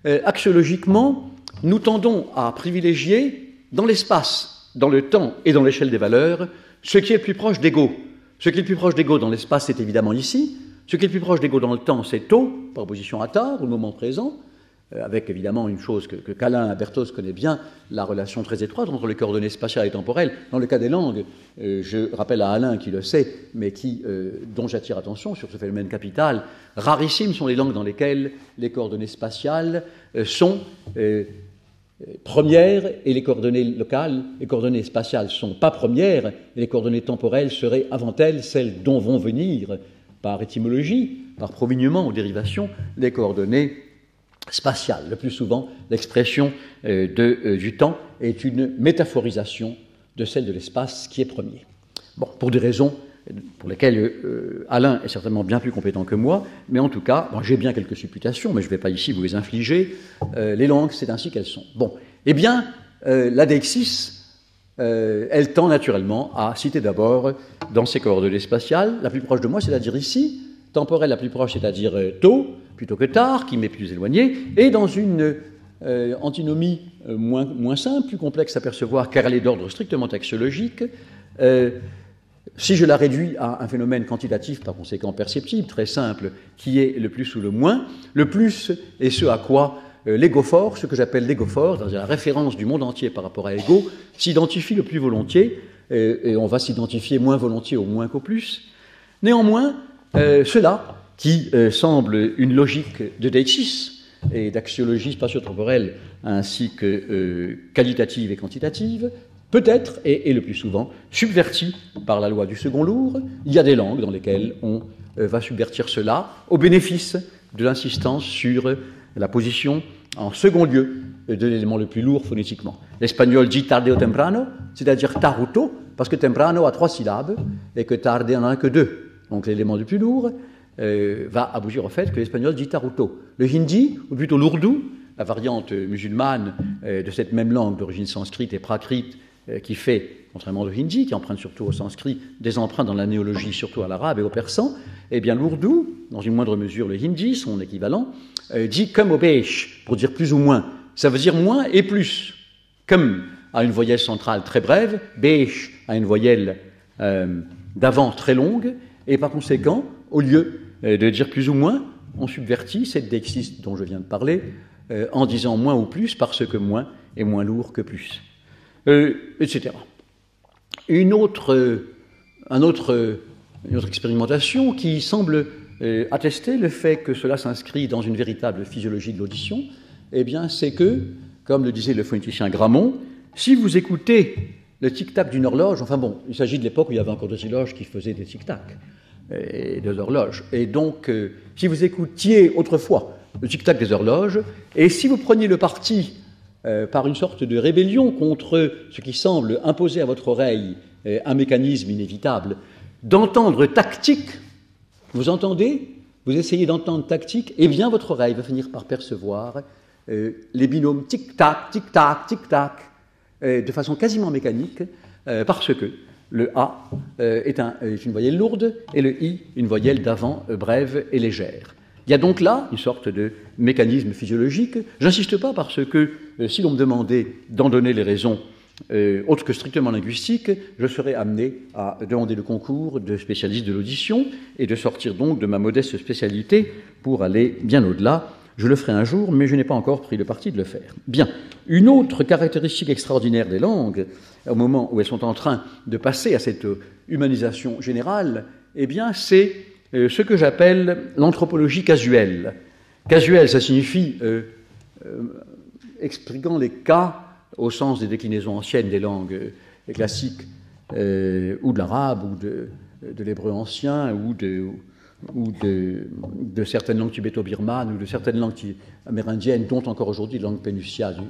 Axiologiquement, nous tendons à privilégier dans l'espace, dans le temps et dans l'échelle des valeurs, ce qui est le plus proche d'ego. Ce qui est le plus proche d'ego dans l'espace, c'est évidemment ici. Ce qui est le plus proche d'ego dans le temps, c'est tôt, par opposition à tard, au moment présent, avec évidemment une chose que Calin Berthoz connaît bien, la relation très étroite entre les coordonnées spatiales et temporelles. Dans le cas des langues, je rappelle à Alain qui le sait, mais dont j'attire attention sur ce phénomène capital, rarissimes sont les langues dans lesquelles les coordonnées spatiales sont premières et les coordonnées locales, les coordonnées spatiales ne sont pas premières et les coordonnées temporelles seraient avant elles celles dont vont venir, par étymologie, par provinement ou dérivation, les coordonnées spatiale. Le plus souvent, l'expression du temps est une métaphorisation de celle de l'espace qui est premier. Bon, pour des raisons pour lesquelles Alain est certainement bien plus compétent que moi, mais en tout cas, j'ai bien quelques supputations, mais je ne vais pas ici vous les infliger. Les langues, c'est ainsi qu'elles sont. Bon, Eh bien, la deixis, elle tend naturellement à citer d'abord, dans ses coordonnées spatiales, la plus proche de moi, c'est-à-dire ici, temporelle la plus proche, c'est-à-dire tôt, plutôt que tard, qui m'est plus éloigné, et dans une antinomie moins simple, plus complexe à percevoir, car elle est d'ordre strictement axiologique, si je la réduis à un phénomène quantitatif, par conséquent perceptible, très simple, qui est le plus ou le moins est ce à quoi l'égophore, ce que j'appelle l'égophore, c'est-à-dire la référence du monde entier par rapport à ego, s'identifie le plus volontiers, et on va s'identifier moins volontiers au moins qu'au plus. Néanmoins, cela, qui semble une logique de deixis et d'axiologie spatio-temporelle ainsi que qualitative et quantitative, peut-être, et le plus souvent, subverti par la loi du second lourd. Il y a des langues dans lesquelles on va subvertir cela au bénéfice de l'insistance sur la position en second lieu de l'élément le plus lourd phonétiquement. L'espagnol dit tarde o temprano, c'est-à-dire tard ou tôt, parce que temprano a 3 syllabes et que tarde n'en a que 2. Donc l'élément le plus lourd va aboutir au fait que l'espagnol dit tard ou tôt. Le hindi, ou plutôt l'ourdou, la variante musulmane de cette même langue d'origine sanskrite et prakrite, qui fait, contrairement au hindi, qui emprunte surtout au sanskrit, des emprunts dans la néologie, surtout à l'arabe et au persan, eh bien l'ourdou, dans une moindre mesure le hindi, son équivalent, dit comme au besh, pour dire plus ou moins. Ça veut dire moins et plus. Comme a une voyelle centrale très brève, besh a une voyelle d'avant très longue, et par conséquent, au lieu de dire plus ou moins, on subvertit cette deixis dont je viens de parler, en disant moins ou plus, parce que moins est moins lourd que plus. Etc. Une autre expérimentation qui semble attester le fait que cela s'inscrit dans une véritable physiologie de l'audition, eh bien, c'est que, comme le disait le phonéticien Grammont, si vous écoutez le tic-tac d'une horloge, enfin bon, il s'agit de l'époque où il y avait encore des horloges qui faisaient des tic-tac, et des horloges, et donc, si vous écoutiez autrefois le tic-tac des horloges, et si vous preniez le parti par une sorte de rébellion contre ce qui semble imposer à votre oreille un mécanisme inévitable, d'entendre tactique, vous entendez, vous essayez d'entendre tactique, et bien votre oreille va finir par percevoir les binômes tic-tac, tic-tac, tic-tac, de façon quasiment mécanique, parce que le A est une voyelle lourde et le I une voyelle d'avant brève et légère. Il y a donc là une sorte de mécanisme physiologique. J'insiste pas parce que si l'on me demandait d'en donner les raisons autres que strictement linguistiques, je serais amené à demander le concours de spécialiste de l'audition et de sortir donc de ma modeste spécialité pour aller bien au-delà. Je le ferai un jour, mais je n'ai pas encore pris le parti de le faire. Bien. Une autre caractéristique extraordinaire des langues, au moment où elles sont en train de passer à cette humanisation générale, eh bien, c'est ce que j'appelle l'anthropologie casuelle. Casuelle, ça signifie expliquant les cas au sens des déclinaisons anciennes des langues classiques, ou de l'arabe, ou de l'hébreu ancien, ou de certaines langues tibéto-birmanes, ou de certaines langues amérindiennes, dont encore aujourd'hui la langue pénusia du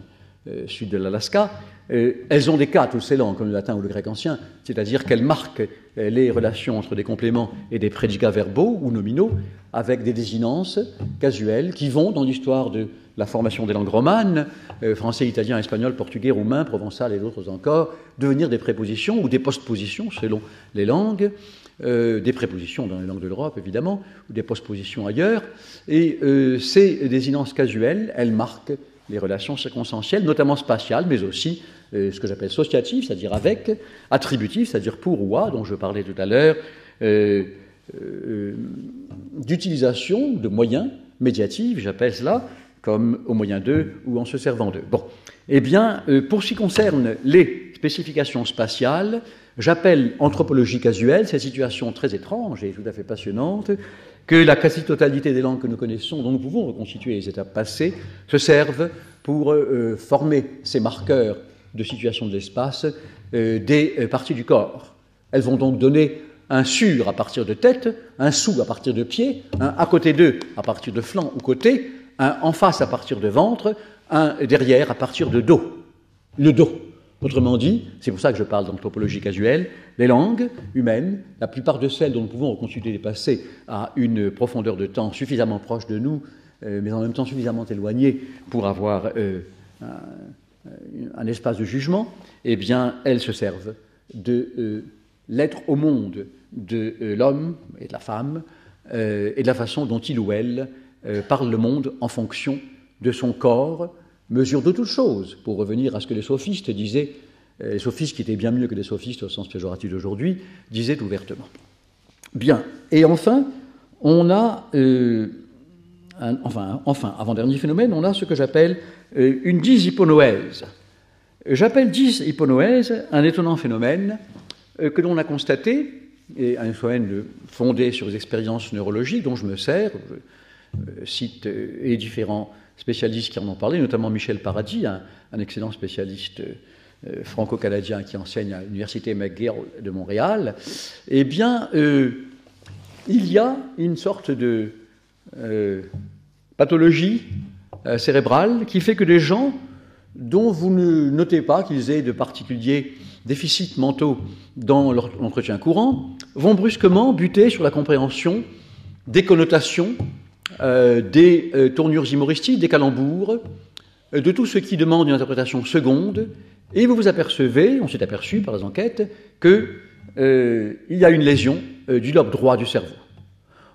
sud de l'Alaska. Elles ont des cas, toutes ces langues, comme le latin ou le grec ancien, c'est-à-dire qu'elles marquent les relations entre des compléments et des prédicats verbaux ou nominaux avec des désinences casuelles qui vont, dans l'histoire de la formation des langues romanes, français, italien, espagnol, portugais, roumain, provençal et d'autres encore, devenir des prépositions ou des postpositions selon les langues, des prépositions dans les langues de l'Europe, évidemment, ou des postpositions ailleurs. Et ces désinences casuelles, elles marquent les relations circonstancielles, notamment spatiales, mais aussi ce que j'appelle associatives, c'est-à-dire avec, attributives, c'est-à-dire pour ou à, dont je parlais tout à l'heure, d'utilisation de moyens médiatifs, j'appelle cela, comme au moyen d'eux ou en se servant d'eux. Bon. Eh bien, pour ce qui concerne les spécifications spatiales, j'appelle anthropologie casuelle cette situation très étrange et tout à fait passionnante que la quasi-totalité des langues que nous connaissons, dont nous pouvons reconstituer les étapes passées, se servent pour former ces marqueurs de situation de l'espace des parties du corps. Elles vont donc donner un sur à partir de tête, un sous à partir de pied, un à côté d'eux à partir de flanc ou côté, un en face à partir de ventre, un derrière à partir de dos. Le dos. Autrement dit, c'est pour ça que je parle d'anthropologie casuelle, les langues humaines, la plupart de celles dont nous pouvons reconstituer les passés à une profondeur de temps suffisamment proche de nous, mais en même temps suffisamment éloignée pour avoir un espace de jugement, eh bien, elles se servent de l'être au monde de l'homme et de la femme et de la façon dont il ou elle parle le monde en fonction de son corps, mesure de toutes choses, pour revenir à ce que les sophistes disaient, les sophistes qui étaient bien mieux que les sophistes au sens péjoratif d'aujourd'hui, disaient ouvertement. Bien, et enfin, on a, avant-dernier phénomène, on a ce que j'appelle une dyshyponoèse. J'appelle dyshyponoèse un étonnant phénomène que l'on a constaté, et un phénomène fondé sur les expériences neurologiques dont je me sers. Je cite les différents spécialistes qui en ont parlé, notamment Michel Paradis, un excellent spécialiste franco-canadien qui enseigne à l'université McGill de Montréal. Eh bien, il y a une sorte de pathologie cérébrale qui fait que des gens dont vous ne notez pas qu'ils aient de particuliers déficits mentaux dans leur entretien courant vont brusquement buter sur la compréhension des connotations, des tournures humoristiques, des calembours, de tout ce qui demande une interprétation seconde, et vous vous apercevez, on s'est aperçu par les enquêtes, qu'il y a une lésion du lobe droit du cerveau.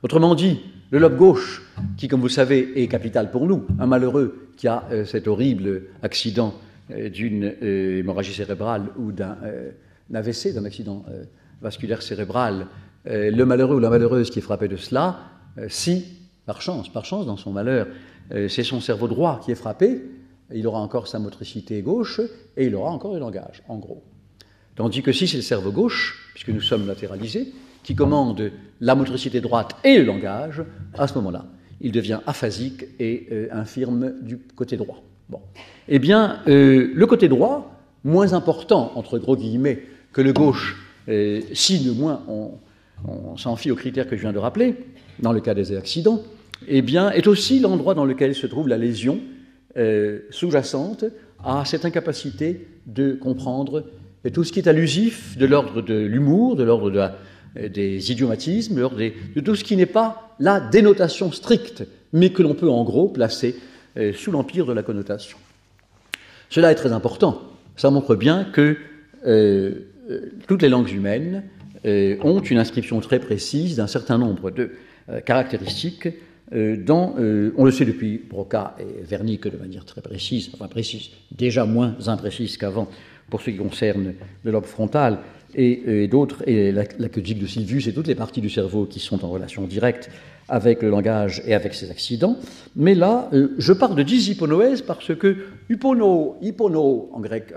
Autrement dit, le lobe gauche, qui, comme vous savez, est capital pour nous, un malheureux qui a cet horrible accident d'une hémorragie cérébrale ou d'un AVC, d'un accident vasculaire cérébral, le malheureux ou la malheureuse qui est frappé de cela, si, par chance, dans son malheur, c'est son cerveau droit qui est frappé, il aura encore sa motricité gauche et il aura encore le langage, en gros. Tandis que si c'est le cerveau gauche, puisque nous sommes latéralisés, qui commande la motricité droite et le langage, à ce moment-là, il devient aphasique et infirme du côté droit. Bon. Eh bien, le côté droit, moins important, entre gros guillemets, que le gauche, si de moins on s'en fie aux critères que je viens de rappeler, dans le cas des accidents, eh bien, est aussi l'endroit dans lequel se trouve la lésion sous-jacente à cette incapacité de comprendre tout ce qui est allusif de l'ordre de l'humour, de l'ordre des idiomatismes, de l'ordre de tout ce qui n'est pas la dénotation stricte, mais que l'on peut en gros placer sous l'empire de la connotation. Cela est très important. Ça montre bien que toutes les langues humaines ont une inscription très précise d'un certain nombre de caractéristiques on le sait depuis Broca et Wernicke de manière très précise, déjà moins imprécise qu'avant pour ce qui concerne le lobe frontal et d'autres, et l'aqueduc de Sylvius et toutes les parties du cerveau qui sont en relation directe avec le langage et avec ses accidents. Mais là, je parle de dyshyponoèse parce que hypono en grec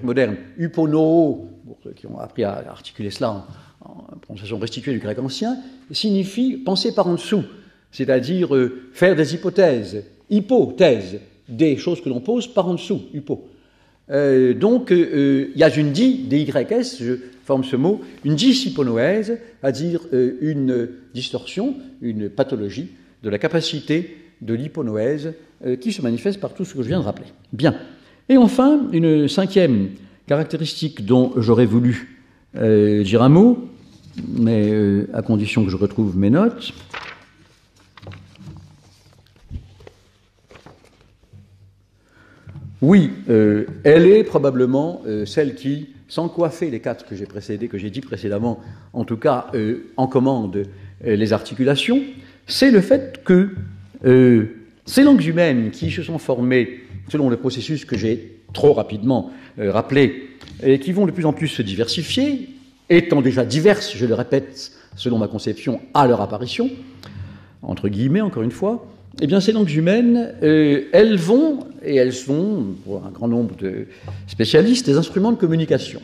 moderne, hypono, pour ceux qui ont appris à articuler cela en prononciation restituée du grec ancien, signifie penser par en dessous, c'est-à-dire faire des hypothèses, hypothèses, des choses que l'on pose par en dessous, hypo. Donc, il y a une DYS, je forme ce mot, une dyshyponoèse, c'est-à-dire une distorsion, une pathologie de la capacité de l'hyponoèse qui se manifeste par tout ce que je viens de rappeler. Bien. Et enfin, une cinquième caractéristique dont j'aurais voulu dire un mot, mais à condition que je retrouve mes notes. Oui, elle est probablement celle qui, sans coiffer les quatre que j'ai dit précédemment, en tout cas en commande les articulations, c'est le fait que ces langues humaines qui se sont formées selon le processus que j'ai trop rapidement rappelé, et qui vont de plus en plus se diversifier, étant déjà diverses, je le répète, selon ma conception, à leur apparition, entre guillemets, encore une fois, eh bien, ces langues humaines, elles vont, et elles sont, pour un grand nombre de spécialistes, des instruments de communication,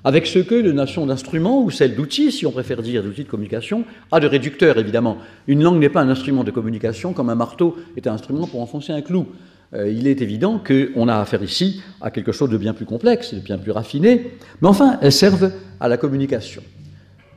avec ce que la notion d'instrument, ou celle d'outil, si on préfère dire d'outil de communication, a de réducteur, évidemment. Une langue n'est pas un instrument de communication, comme un marteau est un instrument pour enfoncer un clou. Il est évident qu'on a affaire ici à quelque chose de bien plus complexe, de bien plus raffiné, mais enfin, elles servent à la communication.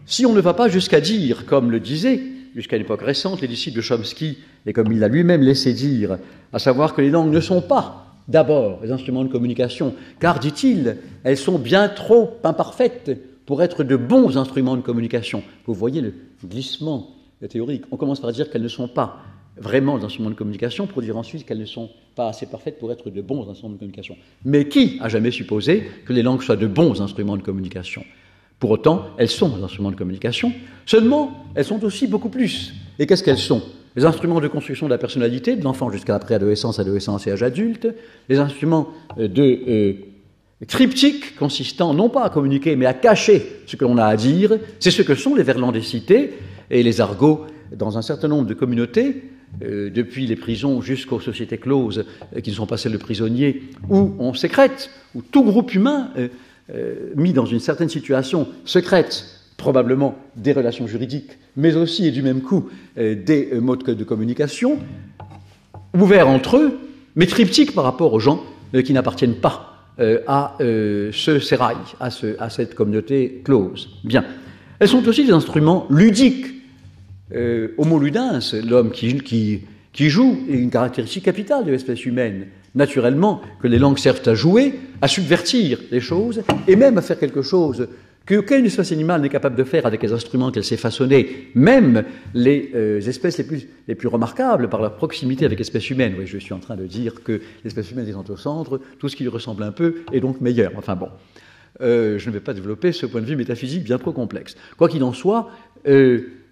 Si on ne va pas jusqu'à dire, comme le disait, jusqu'à une époque récente, les disciples de Chomsky, et comme il l'a lui-même laissé dire, à savoir que les langues ne sont pas d'abord les instruments de communication, car, dit-il, elles sont bien trop imparfaites pour être de bons instruments de communication. Vous voyez le glissement théorique. On commence par dire qu'elles ne sont pas vraiment des instruments de communication pour dire ensuite qu'elles ne sont pas assez parfaites pour être de bons instruments de communication. Mais qui a jamais supposé que les langues soient de bons instruments de communication? Pour autant, elles sont des instruments de communication, seulement elles sont aussi beaucoup plus. Et qu'est-ce qu'elles sont? Les instruments de construction de la personnalité, de l'enfant jusqu'à la préadolescence, adolescence et âge adulte, les instruments de triptyque consistant non pas à communiquer mais à cacher ce que l'on a à dire, c'est ce que sont les verlangs des cités et les argots dans un certain nombre de communautés, depuis les prisons jusqu'aux sociétés closes qui ne sont pas celles de prisonniers, où on sécrète, où tout groupe humain mis dans une certaine situation secrète, probablement des relations juridiques, mais aussi et du même coup des modes de communication, ouverts entre eux, mais triptyques par rapport aux gens qui n'appartiennent pas à ce sérail, à cette communauté close. Bien. Elles sont aussi des instruments ludiques. Homo ludens, l'homme qui joue, est une caractéristique capitale de l'espèce humaine. Naturellement que les langues servent à jouer, à subvertir les choses, et même à faire quelque chose qu'aucune espèce animale n'est capable de faire avec les instruments qu'elle s'est façonnés, même les espèces les plus remarquables par leur proximité avec l'espèce humaine. Oui, je suis en train de dire que l'espèce humaine est au centre, tout ce qui lui ressemble un peu est donc meilleur. Enfin bon, je ne vais pas développer ce point de vue métaphysique bien trop complexe. Quoi qu'il en soit,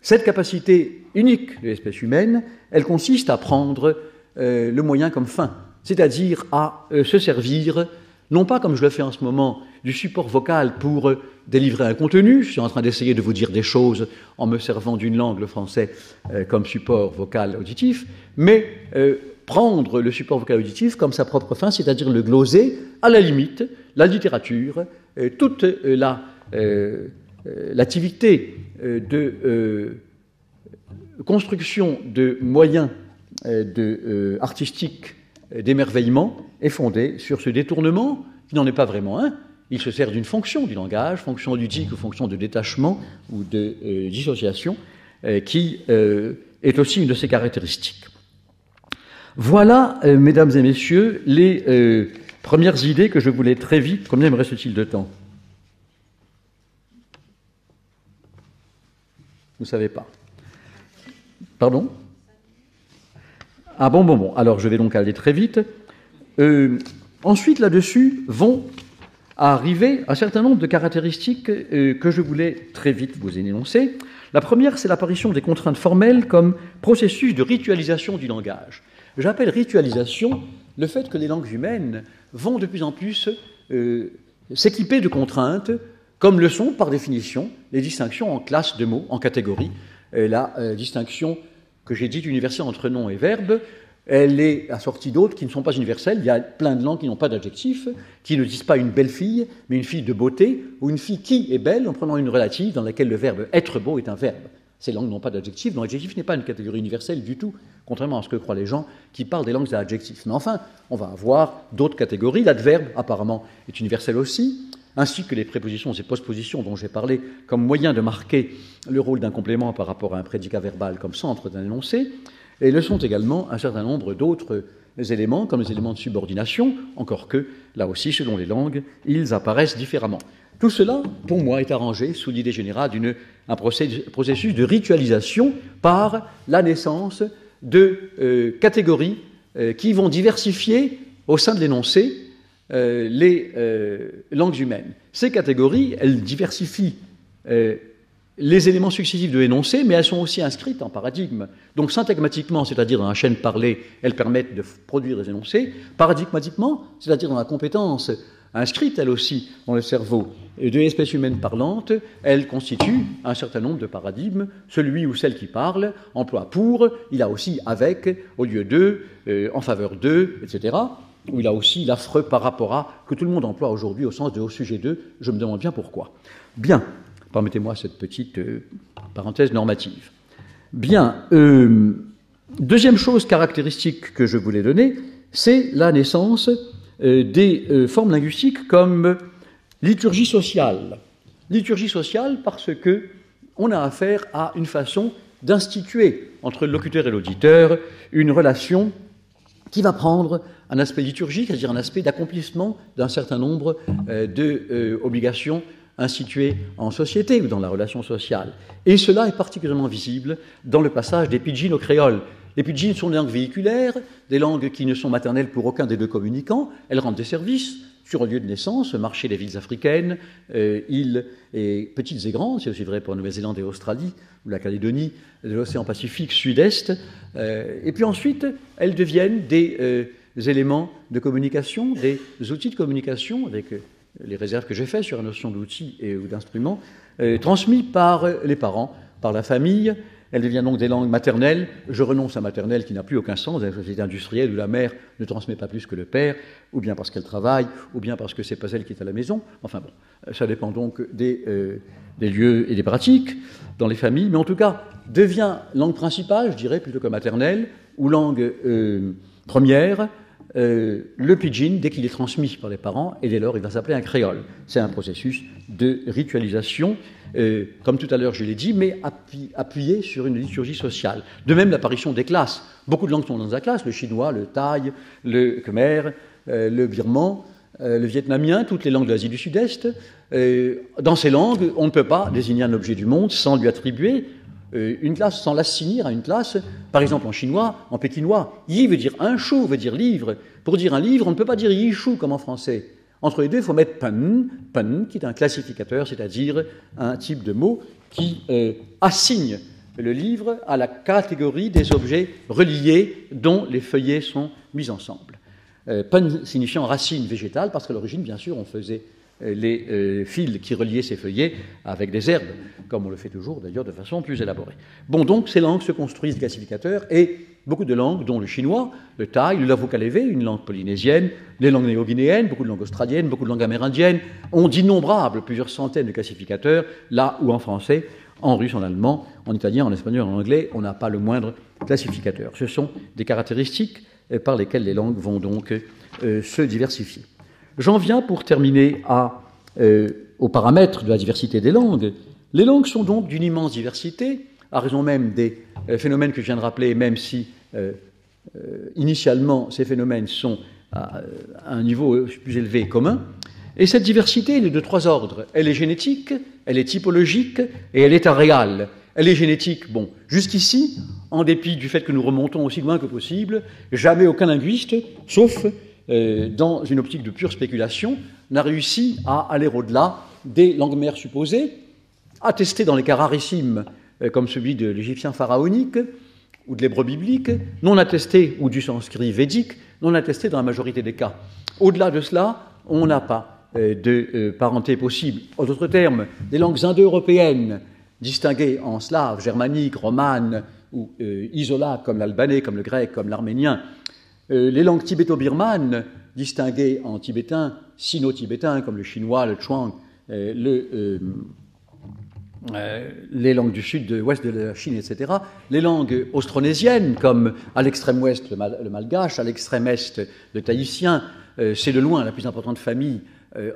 cette capacité unique de l'espèce humaine, elle consiste à prendre le moyen comme fin, c'est-à-dire à se servir, non pas comme je le fais en ce moment, du support vocal pour délivrer un contenu. Je suis en train d'essayer de vous dire des choses en me servant d'une langue, le français, comme support vocal auditif, mais prendre le support vocal auditif comme sa propre fin, c'est-à-dire le gloser, à la limite, la littérature, toute l'activité de construction de moyens artistiques d'émerveillement est fondée sur ce détournement, qui n'en est pas vraiment un. Il se sert d'une fonction du langage, fonction ludique ou fonction de détachement ou de dissociation, qui est aussi une de ses caractéristiques. Voilà, mesdames et messieurs, les premières idées que je voulais très vite. Combien me reste-t-il de temps? Vous ne savez pas. Pardon? Ah bon. Alors, je vais donc aller très vite. Ensuite, là-dessus, vont arriver un certain nombre de caractéristiques que je voulais très vite vous énoncer. La première, c'est l'apparition des contraintes formelles comme processus de ritualisation du langage. J'appelle ritualisation le fait que les langues humaines vont de plus en plus s'équiper de contraintes, comme le sont, par définition, les distinctions en classes de mots, en catégories. La distinction que j'ai dite universelle entre nom et verbe, elle est assortie d'autres qui ne sont pas universelles. Il y a plein de langues qui n'ont pas d'adjectif, qui ne disent pas une belle fille, mais une fille de beauté, ou une fille qui est belle, en prenant une relative dans laquelle le verbe être beau est un verbe. Ces langues n'ont pas d'adjectif, dont l'adjectif n'est pas une catégorie universelle du tout, contrairement à ce que croient les gens qui parlent des langues à adjectif. Mais enfin, on va avoir d'autres catégories. L'adverbe, apparemment, est universel aussi, ainsi que les prépositions et postpositions dont j'ai parlé comme moyen de marquer le rôle d'un complément par rapport à un prédicat verbal comme centre d'un énoncé. Et le sont également un certain nombre d'autres éléments, comme les éléments de subordination, encore que, là aussi, selon les langues, ils apparaissent différemment. Tout cela, pour moi, est arrangé sous l'idée générale d'un processus de ritualisation par la naissance de catégories qui vont diversifier au sein de l'énoncé les langues humaines. Ces catégories, elles diversifient les éléments successifs de l'énoncé, mais elles sont aussi inscrites en paradigme. Donc syntagmatiquement, c'est-à-dire dans la chaîne parlée, elles permettent de produire des énoncés. Paradigmatiquement, c'est-à-dire dans la compétence inscrite, elle aussi, dans le cerveau de l'espèce humaine parlante, elle constitue un certain nombre de paradigmes. Celui ou celle qui parle emploie pour, il a aussi avec, au lieu de, en faveur de, etc., où il a aussi l'affreux par rapport à, que tout le monde emploie aujourd'hui au sens de au sujet de, je me demande bien pourquoi. Bien. Permettez-moi cette petite parenthèse normative. Bien, deuxième chose caractéristique que je voulais donner, c'est la naissance des formes linguistiques comme liturgie sociale. Liturgie sociale parce que on a affaire à une façon d'instituer entre le locuteur et l'auditeur une relation qui va prendre un aspect liturgique, c'est-à-dire un aspect d'accomplissement d'un certain nombre d'obligations instituées en société ou dans la relation sociale. Et cela est particulièrement visible dans le passage des pidgins au créole. Les pidgins sont des langues véhiculaires, des langues qui ne sont maternelles pour aucun des deux communicants. Elles rendent des services sur un lieu de naissance, marché des villes africaines, îles et petites et grandes, c'est aussi vrai pour la Nouvelle-Zélande et l'Australie, ou la Calédonie, de l'océan Pacifique sud-est. Et puis ensuite, elles deviennent des éléments de communication, des outils de communication, avec les réserves que j'ai faites sur la notion d'outils ou d'instruments, transmis par les parents, par la famille. Elles deviennent donc des langues maternelles. Je renonce à maternelle qui n'a plus aucun sens dans la société industrielle où la mère ne transmet pas plus que le père, ou bien parce qu'elle travaille, ou bien parce que c'est pas elle qui est à la maison. Enfin bon, ça dépend donc des lieux et des pratiques dans les familles. Mais en tout cas, devient langue principale, je dirais, plutôt que maternelle, ou langue première, le pidgin, dès qu'il est transmis par les parents, et dès lors il va s'appeler un créole. C'est un processus de ritualisation, comme tout à l'heure je l'ai dit, mais appuyé sur une liturgie sociale. De même, l'apparition des classes. Beaucoup de langues sont dans la classe, le chinois, le thaï, le khmer, le birman, le vietnamien, toutes les langues de l'Asie du Sud-Est. Dans ces langues, on ne peut pas désigner un objet du monde sans lui attribuer une classe, sans l'assigner à une classe. Par exemple, en chinois, en pékinois, yi veut dire un shu, veut dire livre. Pour dire un livre, on ne peut pas dire yishu comme en français. Entre les deux, il faut mettre pen, qui est un classificateur, c'est-à-dire un type de mot qui assigne le livre à la catégorie des objets reliés dont les feuillets sont mis ensemble. Pen signifiant racine végétale, parce qu'à l'origine, bien sûr, on faisait les fils qui reliaient ces feuillets avec des herbes, comme on le fait toujours d'ailleurs de façon plus élaborée. Bon, donc ces langues se construisent classificateurs, et beaucoup de langues, dont le chinois, le thaï, le lavukalevé, une langue polynésienne, les langues néo-guinéennes, beaucoup de langues australiennes, beaucoup de langues amérindiennes, ont d'innombrables, plusieurs centaines de classificateurs, là où en français, en russe, en allemand, en italien, en espagnol, en anglais, on n'a pas le moindre classificateur. Ce sont des caractéristiques par lesquelles les langues vont donc se diversifier. J'en viens pour terminer aux paramètres de la diversité des langues. Les langues sont donc d'une immense diversité, à raison même des phénomènes que je viens de rappeler, même si initialement ces phénomènes sont à un niveau plus élevé et commun. Et cette diversité elle est de trois ordres. Elle est génétique, elle est typologique et elle est aréale. Elle est génétique, bon, jusqu'ici, en dépit du fait que nous remontons aussi loin que possible, jamais aucun linguiste, sauf dans une optique de pure spéculation, n'a réussi à aller au-delà des langues mères supposées, attestées dans les cas rarissimes, comme celui de l'égyptien pharaonique ou de l'hébreu biblique, non attestées, ou du sanskrit védique, non attestées dans la majorité des cas. Au-delà de cela, on n'a pas de parenté possible. En d'autres termes, des langues indo-européennes, distinguées en slave, germanique, romane, ou isolate, comme l'albanais, comme le grec, comme l'arménien, les langues tibéto-birmanes, distinguées en tibétain, sino-tibétain, comme le chinois, le chuang, les langues du sud, de l'ouest de la Chine, etc. Les langues austronésiennes, comme à l'extrême ouest le malgache, à l'extrême est le tahitien, c'est de loin la plus importante famille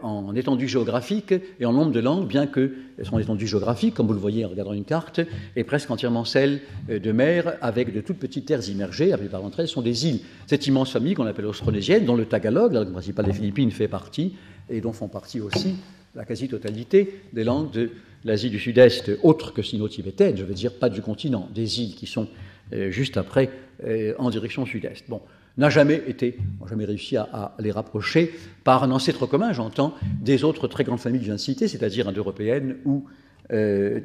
en étendue géographique et en nombre de langues, bien que son étendue géographique, comme vous le voyez en regardant une carte, est presque entièrement celle de mer, avec de toutes petites terres immergées. La plupart d'entre elles sont des îles. Cette immense famille qu'on appelle austronésienne, dont le tagalog, la langue principale des Philippines, fait partie, et dont font partie aussi la quasi-totalité des langues de l'Asie du Sud-Est, autres que sino-tibétaines, je veux dire pas du continent, des îles qui sont juste après en direction sud-est. Bon, n'a jamais réussi à les rapprocher par un ancêtre commun, j'entends, des autres très grandes familles que je viens de citer, c'est-à-dire indo-européennes ou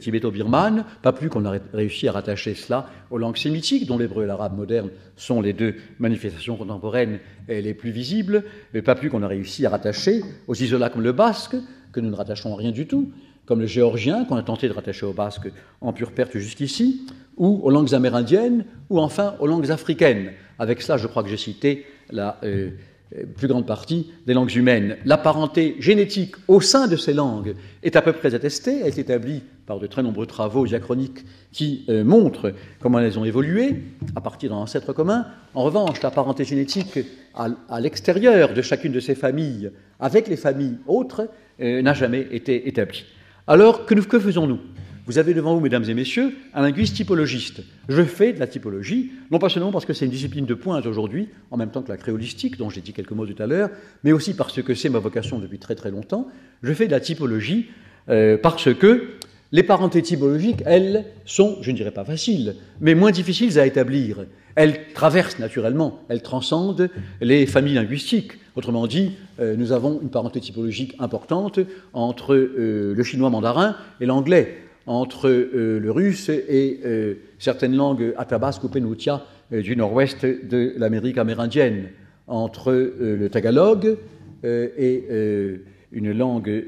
tibéto-birmanes, pas plus qu'on a réussi à rattacher cela aux langues sémitiques, dont l'hébreu et l'arabe moderne sont les deux manifestations contemporaines les plus visibles, mais pas plus qu'on a réussi à rattacher aux isolats comme le basque, que nous ne rattachons à rien du tout, comme le géorgien, qu'on a tenté de rattacher au basque en pure perte jusqu'ici, ou aux langues amérindiennes, ou enfin aux langues africaines. Avec cela, je crois que j'ai cité la plus grande partie des langues humaines. La parenté génétique au sein de ces langues est à peu près attestée, elle est établie par de très nombreux travaux diachroniques qui montrent comment elles ont évolué à partir d'un ancêtre commun. En revanche, la parenté génétique à l'extérieur de chacune de ces familles, avec les familles autres, n'a jamais été établie. Alors, que faisons-nous ? Vous avez devant vous, mesdames et messieurs, un linguiste typologiste. Je fais de la typologie, non pas seulement parce que c'est une discipline de pointe aujourd'hui, en même temps que la créolistique, dont j'ai dit quelques mots tout à l'heure, mais aussi parce que c'est ma vocation depuis très très longtemps. Je fais de la typologie parce que Les parentés typologiques, elles, sont, je ne dirais pas faciles, mais moins difficiles à établir. Elles traversent naturellement, elles transcendent les familles linguistiques. Autrement dit, nous avons une parenté typologique importante entre le chinois mandarin et l'anglais, entre le russe et certaines langues athabasques ou penutia du nord-ouest de l'Amérique amérindienne, entre le tagalog et une langue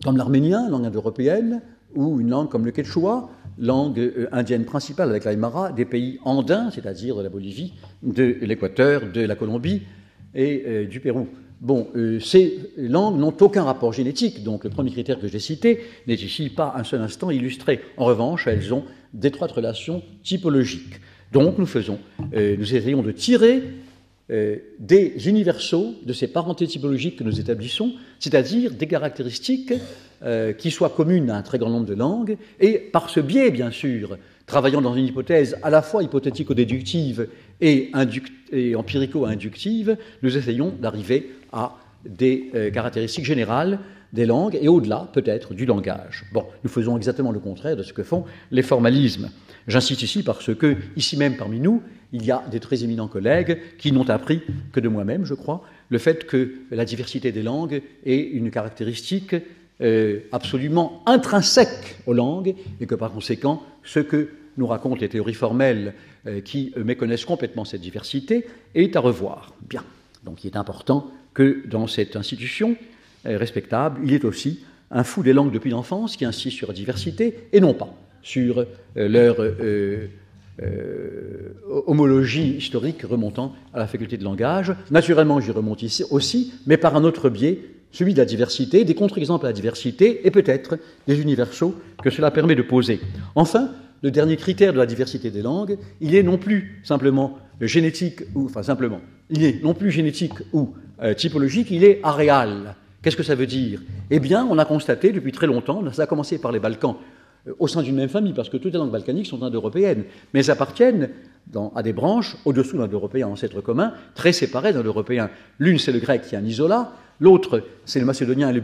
comme l'arménien, langue indo-européenne, ou une langue comme le quechua, langue indienne principale avec l'Aymara, des pays andins, c'est-à-dire de la Bolivie, de l'Équateur, de la Colombie et du Pérou. Bon, ces langues n'ont aucun rapport génétique, donc le premier critère que j'ai cité n'est ici pas un seul instant illustré. En revanche, elles ont d'étroites relations typologiques. Donc nous essayons de tirer des universaux de ces parentés typologiques que nous établissons, c'est-à-dire des caractéristiques qui soient communes à un très grand nombre de langues, et par ce biais, bien sûr, travaillant dans une hypothèse à la fois hypothético-déductive et empirico-inductive, nous essayons d'arriver à des caractéristiques générales des langues et au-delà, peut-être, du langage. Bon, nous faisons exactement le contraire de ce que font les formalismes. J'insiste ici parce que, ici même parmi nous, il y a des très éminents collègues qui n'ont appris que de moi-même, je crois, le fait que la diversité des langues est une caractéristique absolument intrinsèque aux langues et que par conséquent, ce que nous racontent les théories formelles qui méconnaissent complètement cette diversité est à revoir. Bien. Donc il est important que dans cette institution respectable, il y ait aussi un fou des langues depuis l'enfance qui insiste sur la diversité et non pas sur leur homologie historique remontant à la faculté de langage. Naturellement, j'y remonte ici aussi, mais par un autre biais, celui de la diversité, des contre-exemples à la diversité et peut-être des universaux que cela permet de poser. Enfin, le dernier critère de la diversité des langues, il est non plus simplement génétique ou, il est non plus génétique ou typologique, il est aréal. Qu'est-ce que ça veut dire? Eh bien, on a constaté depuis très longtemps, ça a commencé par les Balkans, au sein d'une même famille, parce que toutes les langues balkaniques sont indo-européennes, mais elles appartiennent à des branches au-dessous d'un européen ancêtre commun, très séparés d'un européen. L'une, c'est le grec qui est un isolat, l'autre, c'est le macédonien et le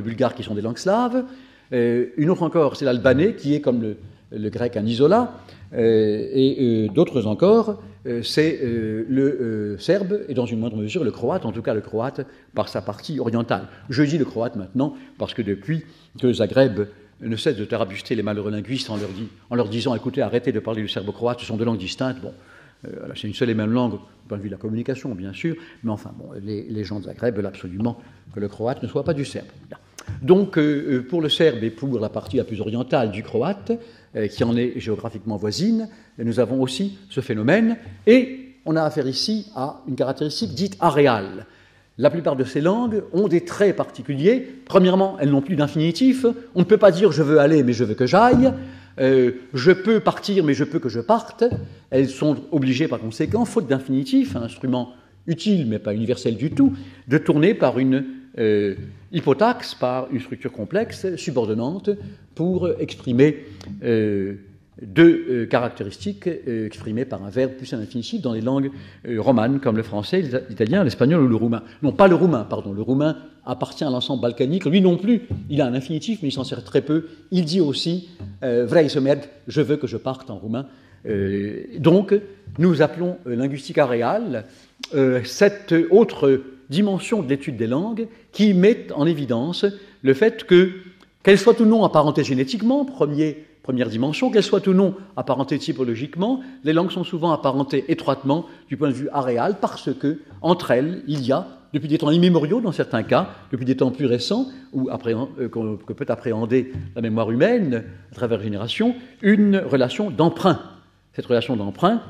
bulgare qui sont des langues slaves, une autre encore, c'est l'albanais qui est comme le grec un isolat, et d'autres encore, c'est le serbe et dans une moindre mesure le croate, en tout cas le croate par sa partie orientale. Je dis le croate maintenant parce que depuis que Zagreb ne cesse de tarabuster les malheureux linguistes en leur disant « écoutez, arrêtez de parler du serbo-croate, ce sont deux langues distinctes ». Bon, c'est une seule et même langue, du point de vue de la communication, bien sûr, mais enfin, bon, les gens de Zagreb veulent absolument que le croate ne soit pas du serbe. Donc, pour le serbe et pour la partie la plus orientale du croate, qui en est géographiquement voisine, nous avons aussi ce phénomène, et on a affaire ici à une caractéristique dite aréale. La plupart de ces langues ont des traits particuliers. Premièrement, elles n'ont plus d'infinitif. On ne peut pas dire « je veux aller, mais je veux que j'aille ». Je peux partir, mais je peux que je parte. Elles sont obligées, par conséquent, faute d'infinitif, un instrument utile, mais pas universel du tout, de tourner par une hypotaxe, par une structure complexe, subordonnante, pour exprimer deux caractéristiques exprimées par un verbe plus un infinitif dans les langues romanes, comme le français, l'italien, l'espagnol ou le roumain. Non, pas le roumain, pardon. Le roumain appartient à l'ensemble balkanique. Lui non plus, il a un infinitif, mais il s'en sert très peu. Il dit aussi « vrei să merg », je veux que je parte en roumain. Donc, nous appelons linguistique aréale cette autre dimension de l'étude des langues qui met en évidence le fait que, qu'elles soient ou non apparentées génétiquement, première dimension, qu'elles soient ou non apparentées typologiquement, les langues sont souvent apparentées étroitement du point de vue aréal parce que, entre elles, il y a, depuis des temps immémoriaux dans certains cas, depuis des temps plus récents, que peut appréhender la mémoire humaine à travers les générations, une relation d'emprunt. Cette relation d'emprunt,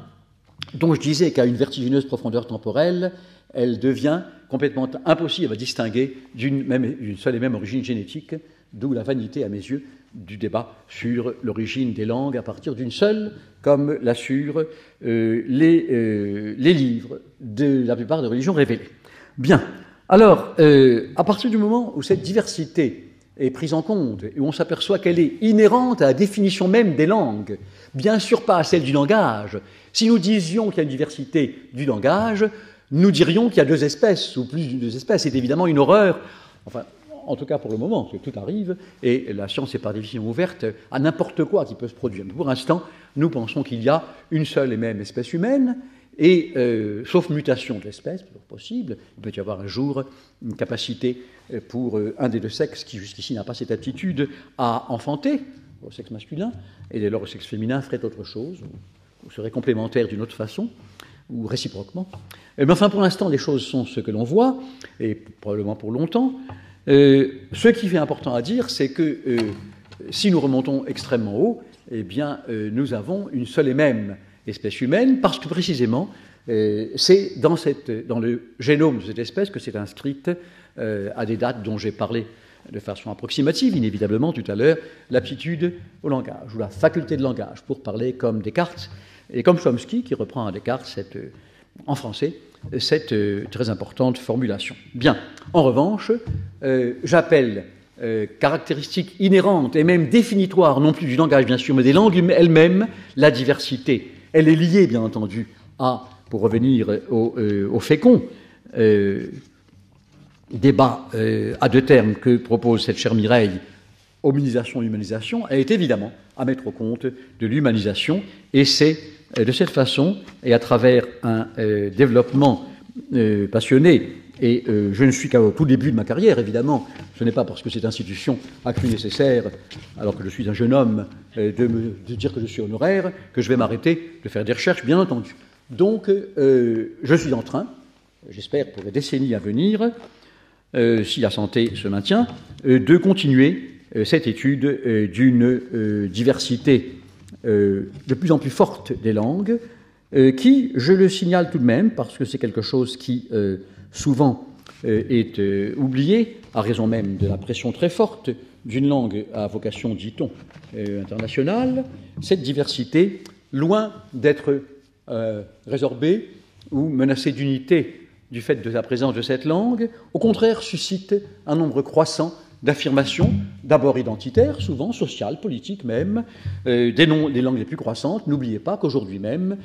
dont je disais qu'à une vertigineuse profondeur temporelle, elle devient complètement impossible à distinguer d'une seule et même origine génétique, d'où la vanité, à mes yeux, du débat sur l'origine des langues à partir d'une seule, comme l'assurent les livres de la plupart des religions révélées. Bien. Alors, à partir du moment où cette diversité est prise en compte et où on s'aperçoit qu'elle est inhérente à la définition même des langues, bien sûr pas à celle du langage. Si nous disions qu'il y a une diversité du langage, nous dirions qu'il y a deux espèces, ou plus de deux espèces. C'est évidemment une horreur. Enfin, en tout cas pour le moment, parce que tout arrive, et la science est par définition ouverte à n'importe quoi qui peut se produire. Mais pour l'instant, nous pensons qu'il y a une seule et même espèce humaine, et sauf mutation de l'espèce, toujours possible, il peut y avoir un jour une capacité pour un des deux sexes qui jusqu'ici n'a pas cette aptitude à enfanter, au sexe masculin, et dès lors le sexe féminin ferait autre chose, ou serait complémentaire d'une autre façon, ou réciproquement. Mais enfin, pour l'instant, les choses sont ce que l'on voit, et probablement pour longtemps. Ce qui est important à dire, c'est que si nous remontons extrêmement haut, eh bien, nous avons une seule et même espèce humaine, parce que précisément, c'est dans le génome de cette espèce que c'est inscrite à des dates dont j'ai parlé de façon approximative, inévitablement, tout à l'heure, l'aptitude au langage, ou la faculté de langage, pour parler comme Descartes, et comme Chomsky, qui reprend à Descartes en français, cette très importante formulation. Bien, en revanche, j'appelle caractéristique inhérente et même définitoire, non plus du langage bien sûr, mais des langues elles-mêmes, la diversité. Elle est liée, bien entendu, pour revenir au fécond, débat à deux termes que propose cette chère Mireille, hominisation-humanisation, est évidemment à mettre au compte de l'humanisation, et c'est de cette façon, et à travers un développement passionné, et je ne suis qu'au tout début de ma carrière, évidemment, ce n'est pas parce que cette institution a cru nécessaire, alors que je suis un jeune homme, de dire que je suis honoraire, que je vais m'arrêter de faire des recherches, bien entendu. Donc, je suis en train, j'espère pour les décennies à venir, si la santé se maintient, de continuer cette étude d'une diversité de plus en plus forte des langues, qui, je le signale tout de même, parce que c'est quelque chose qui souvent est oublié, à raison même de la pression très forte d'une langue à vocation, dit-on, internationale, cette diversité, loin d'être résorbée ou menacée d'unité du fait de la présence de cette langue, au contraire suscite un nombre croissant d'affirmations, d'abord identitaires, souvent sociales, politiques même, des langues les plus croissantes. N'oubliez pas qu'aujourd'hui même,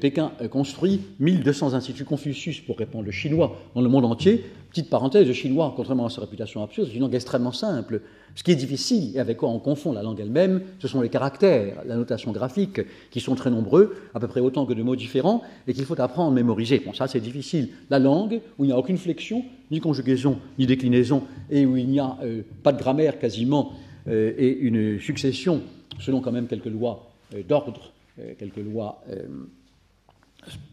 Pékin construit 1200 instituts Confucius pour répandre le chinois dans le monde entier. Petite parenthèse, le chinois, contrairement à sa réputation absurde, c'est une langue extrêmement simple. Ce qui est difficile, et avec quoi on confond la langue elle-même, ce sont les caractères, la notation graphique, qui sont très nombreux, à peu près autant que de mots différents, et qu'il faut apprendre à mémoriser. Bon, ça c'est difficile. La langue, où il n'y a aucune flexion, ni conjugaison, ni déclinaison, et où il n'y a pas de grammaire quasiment, et une succession, selon quand même quelques lois d'ordre, quelques lois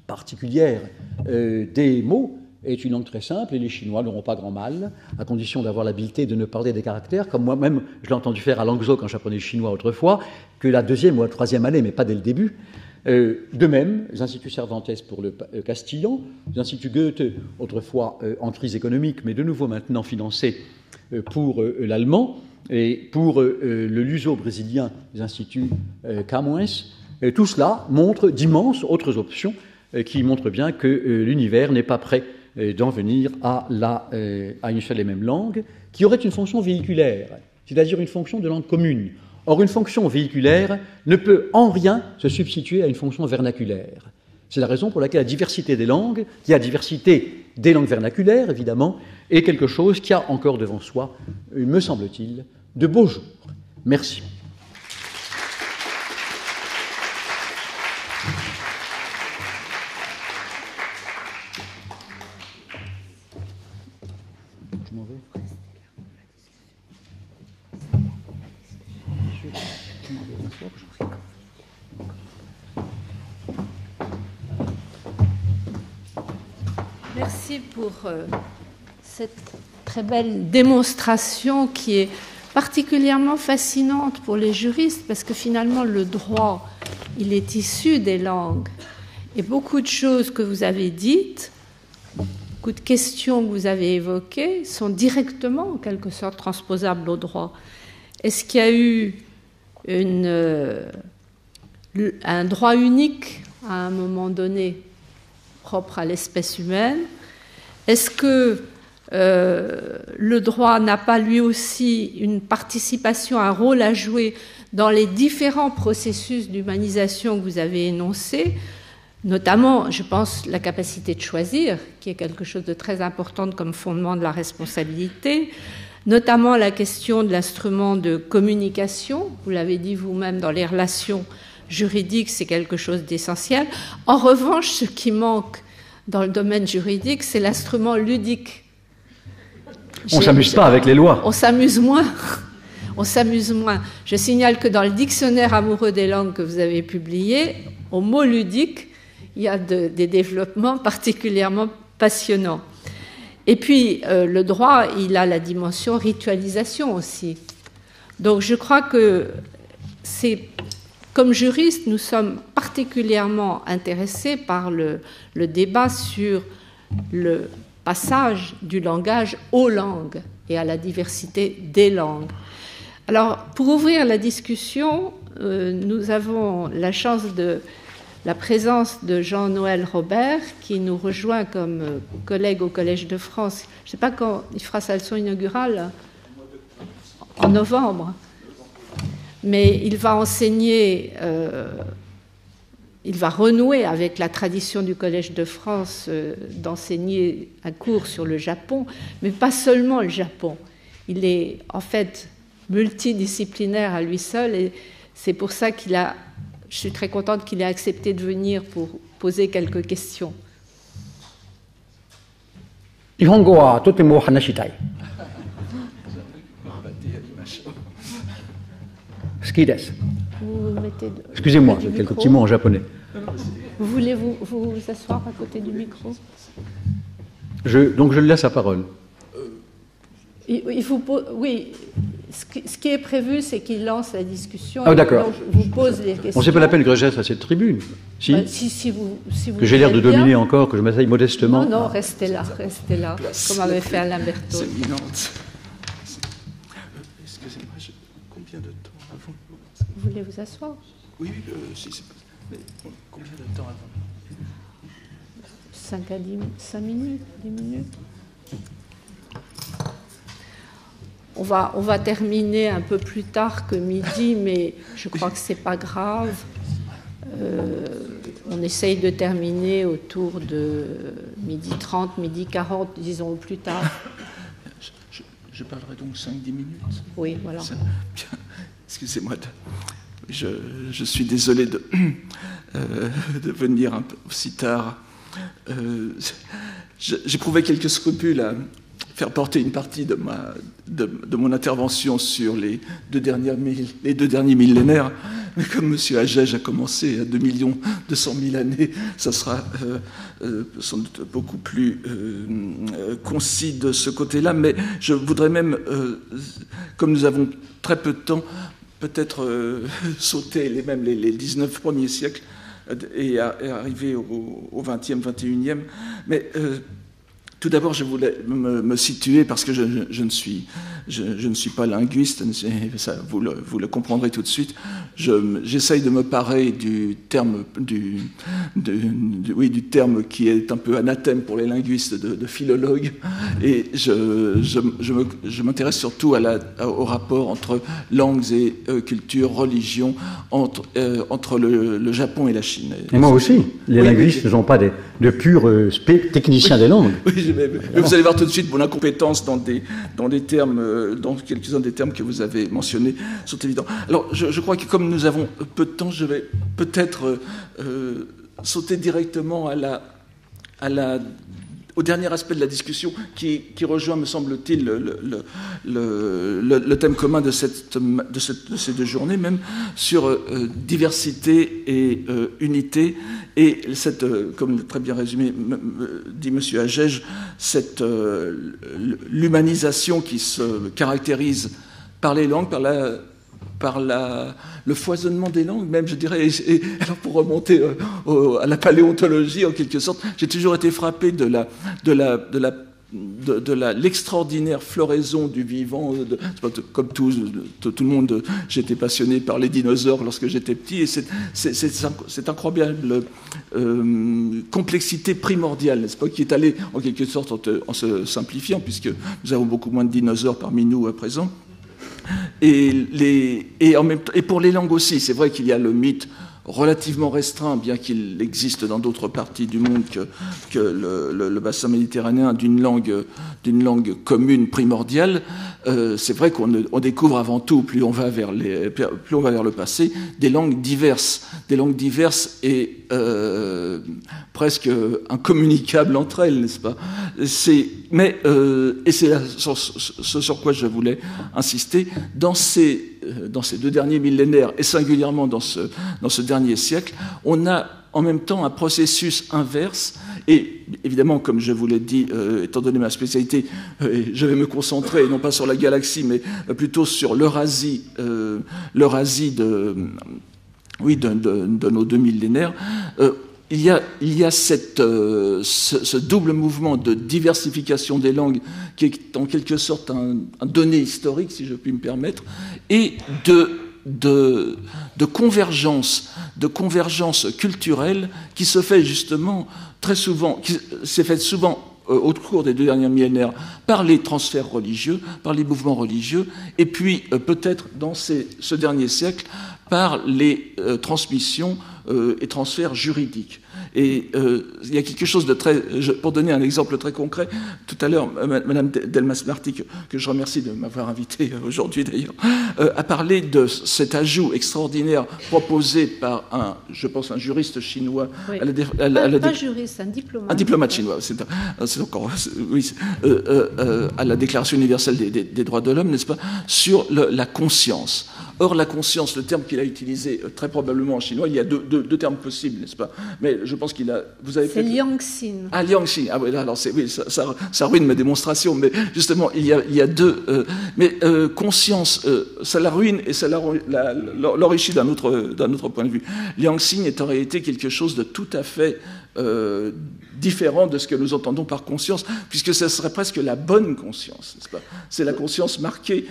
particulières des mots, est une langue très simple, et les Chinois n'auront pas grand mal, à condition d'avoir l'habileté de ne parler des caractères, comme moi-même, je l'ai entendu faire à Langzhou quand j'apprenais le chinois autrefois, que la deuxième ou la troisième année, mais pas dès le début. De même, les instituts Cervantes pour le castillan, les instituts Goethe, autrefois en crise économique, mais de nouveau maintenant financés pour l'allemand, et pour le luso-brésilien, les instituts Camões. Tout cela montre d'immenses autres options qui montrent bien que l'univers n'est pas prêt d'en venir à une seule et même langue, qui aurait une fonction véhiculaire, c'est-à-dire une fonction de langue commune. Or, une fonction véhiculaire ne peut en rien se substituer à une fonction vernaculaire. C'est la raison pour laquelle la diversité des langues, qui a diversité des langues vernaculaires, évidemment, est quelque chose qui a encore devant soi, me semble-t-il, de beaux jours. Merci. Merci pour cette très belle démonstration qui est particulièrement fascinante pour les juristes parce que finalement le droit, il est issu des langues. Et beaucoup de choses que vous avez dites, beaucoup de questions que vous avez évoquées sont directement en quelque sorte transposables au droit. Est-ce qu'il y a eu un droit unique à un moment donné propre à l'espèce humaine? Est-ce que le droit n'a pas lui aussi une participation, un rôle à jouer dans les différents processus d'humanisation que vous avez énoncés, notamment, je pense, la capacité de choisir, qui est quelque chose de très important comme fondement de la responsabilité, notamment la question de l'instrument de communication. Vous l'avez dit vous-même, dans les relations juridiques, c'est quelque chose d'essentiel. En revanche, ce qui manque dans le domaine juridique, c'est l'instrument ludique. On ne s'amuse pas avec les lois. On s'amuse moins. On s'amuse moins. Je signale que dans le dictionnaire amoureux des langues que vous avez publié, au mot ludique, il y a des développements particulièrement passionnants. Et puis, le droit, il a la dimension ritualisation aussi. Donc, je crois que comme juristes, nous sommes particulièrement intéressés par le débat sur le passage du langage aux langues et à la diversité des langues. Alors, pour ouvrir la discussion, nous avons la chance de la présence de Jean-Noël Robert, qui nous rejoint comme collègue au Collège de France. Je ne sais pas quand il fera sa leçon inaugurale, en novembre. Mais il va enseigner, il va renouer avec la tradition du Collège de France d'enseigner un cours sur le Japon, mais pas seulement le Japon. Il est en fait multidisciplinaire à lui seul, et c'est pour ça je suis très contente qu'il ait accepté de venir pour poser quelques questions. 日本語はとても話したい。好きです。Excusez-moi, quelques petits mots en japonais. Vous voulez vous asseoir à côté du micro? Donc je lui laisse la parole. Il faut, oui, ce qui est prévu, c'est qu'il lance la discussion. Ah, d'accord. Donc, vous pose les questions. On ne sait pas la peine que je reste à cette tribune. Si, si vous que j'ai l'air de dominer encore, que je m'asseye modestement. Non, restez là, comme avait fait Alain Berthaud. C'est éminente. Excusez-moi, combien de temps avant? Vous voulez vous asseoir? Oui, mais combien de temps avant? 5 minutes, 10 minutes. On va terminer un peu plus tard que midi, mais je crois que ce n'est pas grave. On essaye de terminer autour de 12h30, 12h40, disons au plus tard. Je parlerai donc 5-10 minutes. Oui, voilà. Bien. Excusez-moi, je suis désolé de venir un peu aussi tard. J'éprouvais quelques scrupules à faire porter une partie de mon intervention sur les deux derniers millénaires. Mais comme M. Agege a commencé à 2 200 000 années, ça sera sans doute beaucoup plus concis de ce côté-là. Mais je voudrais même, comme nous avons très peu de temps, peut-être sauter les 19 premiers siècles et arriver au 20e, 21e. Mais tout d'abord, je voulais me situer, parce que je ne suis pas linguiste, ça, vous le comprendrez tout de suite. J'essaye de me parer du terme, du terme qui est un peu anathème pour les linguistes de philologue, et je m'intéresse surtout au rapport entre langues et culture, religion, entre le Japon et la Chine. Et moi aussi, les linguistes ne sont pas de purs techniciens des langues. Oui, mais vous allez voir tout de suite mon incompétence dans des termes, dans quelques-uns des termes que vous avez mentionnés sont évidents. Alors, je crois que comme nous avons peu de temps, je vais peut-être sauter directement au dernier aspect de la discussion qui rejoint, me semble-t-il, le thème commun de ces 2 journées, même sur diversité et unité, et comme très bien résumé dit M. Agege, l'humanisation qui se caractérise par les langues, par le foisonnement des langues, même, je dirais. Et alors, pour remonter à la paléontologie, en quelque sorte, j'ai toujours été frappé de l'extraordinaire floraison du vivant. Comme tout le monde, j'étais passionné par les dinosaures lorsque j'étais petit, et cette incroyable complexité primordiale, n'est-ce pas, qui est allée en quelque sorte en se simplifiant, puisque nous avons beaucoup moins de dinosaures parmi nous à présent. Et pour les langues aussi, c'est vrai qu'il y a le mythe relativement restreint, bien qu'il existe dans d'autres parties du monde que le bassin méditerranéen, d'une langue commune primordiale. C'est vrai qu'on découvre avant tout, plus on va vers le passé, des langues diverses et presque incommunicables entre elles, n'est-ce pas? Et c'est ce sur quoi je voulais insister. Dans ces 2 derniers millénaires, et singulièrement dans ce dernier siècle, on a en même temps un processus inverse, et évidemment, comme je vous l'ai dit, étant donné ma spécialité, je vais me concentrer non pas sur la galaxie, mais plutôt sur l'Eurasie de nos 2 millénaires. Il y a ce double mouvement de diversification des langues qui est en quelque sorte un donné historique, si je puis me permettre, et de convergence culturelle qui se fait justement très souvent, qui s'est faite souvent au cours des 2 derniers millénaires par les transferts religieux, par les mouvements religieux, et puis peut-être dans ce dernier siècle par les transmissions et transferts juridiques. Et il y a quelque chose de très... Pour donner un exemple très concret, tout à l'heure, Madame Delmas-Marty, que je remercie de m'avoir invité aujourd'hui d'ailleurs, a parlé de cet ajout extraordinaire proposé par un juriste chinois... Oui. Pas juriste, un diplomate. Un diplomate chinois, c'est encore... Oui, à la Déclaration universelle des droits de l'homme, n'est-ce pas, sur la conscience. Or, la conscience, le terme qu'il a utilisé très probablement en chinois, il y a deux termes possibles, n'est-ce pas? Mais je pense qu'il a... Vous avez fait... C'est Liangxin. Ah, Liangxin. Ah oui, là, alors oui, ça ruine mes démonstrations, mais justement, il y a deux... conscience, ça la ruine et ça l'enrichit d'un autre point de vue. Liangxin est en réalité quelque chose de tout à fait différent de ce que nous entendons par conscience, puisque ce serait presque la bonne conscience, n'est-ce pas? C'est la conscience marquée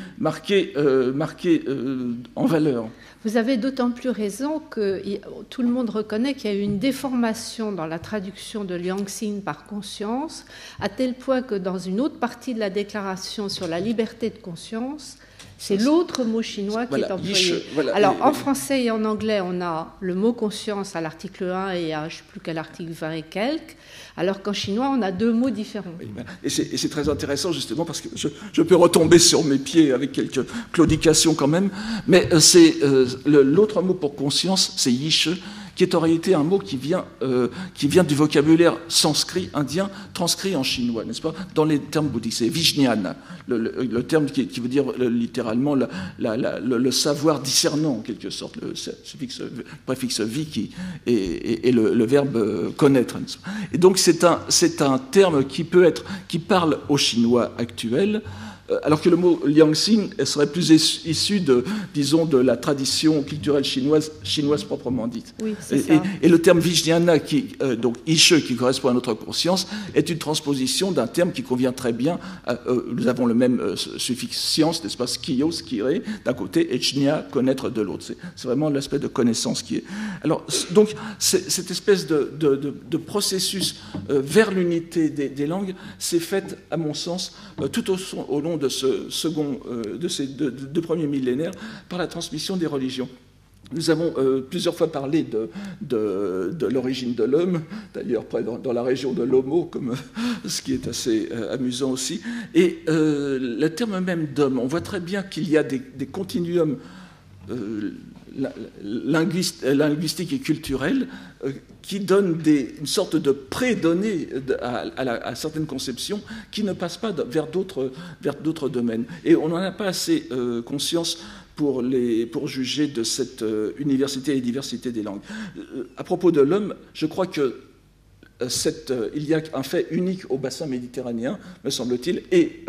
en valeur. Vous avez d'autant plus raison que tout le monde reconnaît qu'il y a eu une déformation dans la traduction de Liangxin par conscience, à tel point que dans une autre partie de la déclaration sur la liberté de conscience, c'est l'autre mot chinois qui est employé. Alors, en français et en anglais, on a le mot conscience à l'article 1 et à, je ne sais plus quel article 20 et quelques, alors qu'en chinois, on a deux mots différents. Et c'est très intéressant, justement, parce que je peux retomber sur mes pieds avec quelques claudications quand même, mais l'autre mot pour conscience, c'est yishi, qui est en réalité un mot qui vient du vocabulaire sanskrit indien, transcrit en chinois, n'est-ce pas? Dans les termes bouddhiques, c'est vijnana, le terme qui veut dire littéralement le savoir discernant, en quelque sorte, le préfixe vi et le verbe connaître. Et donc c'est un terme qui parle aux Chinois actuels, alors que le mot Liangxin serait plus issu de la tradition culturelle chinoise proprement dite. Oui, c'est ça. Et le terme Vijnana, donc Ishe, qui correspond à notre conscience, est une transposition d'un terme qui convient très bien. Nous avons le même suffixe science, n'est-ce pas, skio, skire, d'un côté, et chnia, connaître de l'autre. C'est vraiment l'aspect de connaissance qui est. Alors, donc, cette espèce de processus vers l'unité des langues s'est faite, à mon sens, tout au long de ces deux premiers millénaires, par la transmission des religions. Nous avons plusieurs fois parlé de l'origine de l'homme, d'ailleurs dans la région de l'homo, ce qui est assez amusant aussi. Et le terme même d'homme, on voit très bien qu'il y a des continuums linguistiques et culturels qui donnent une sorte de pré-données à certaines conceptions qui ne passent pas vers d'autres domaines. Et on n'en a pas assez conscience pour juger de cette université et diversité des langues. À propos de l'homme, je crois que il y a un fait unique au bassin méditerranéen, me semble-t-il, et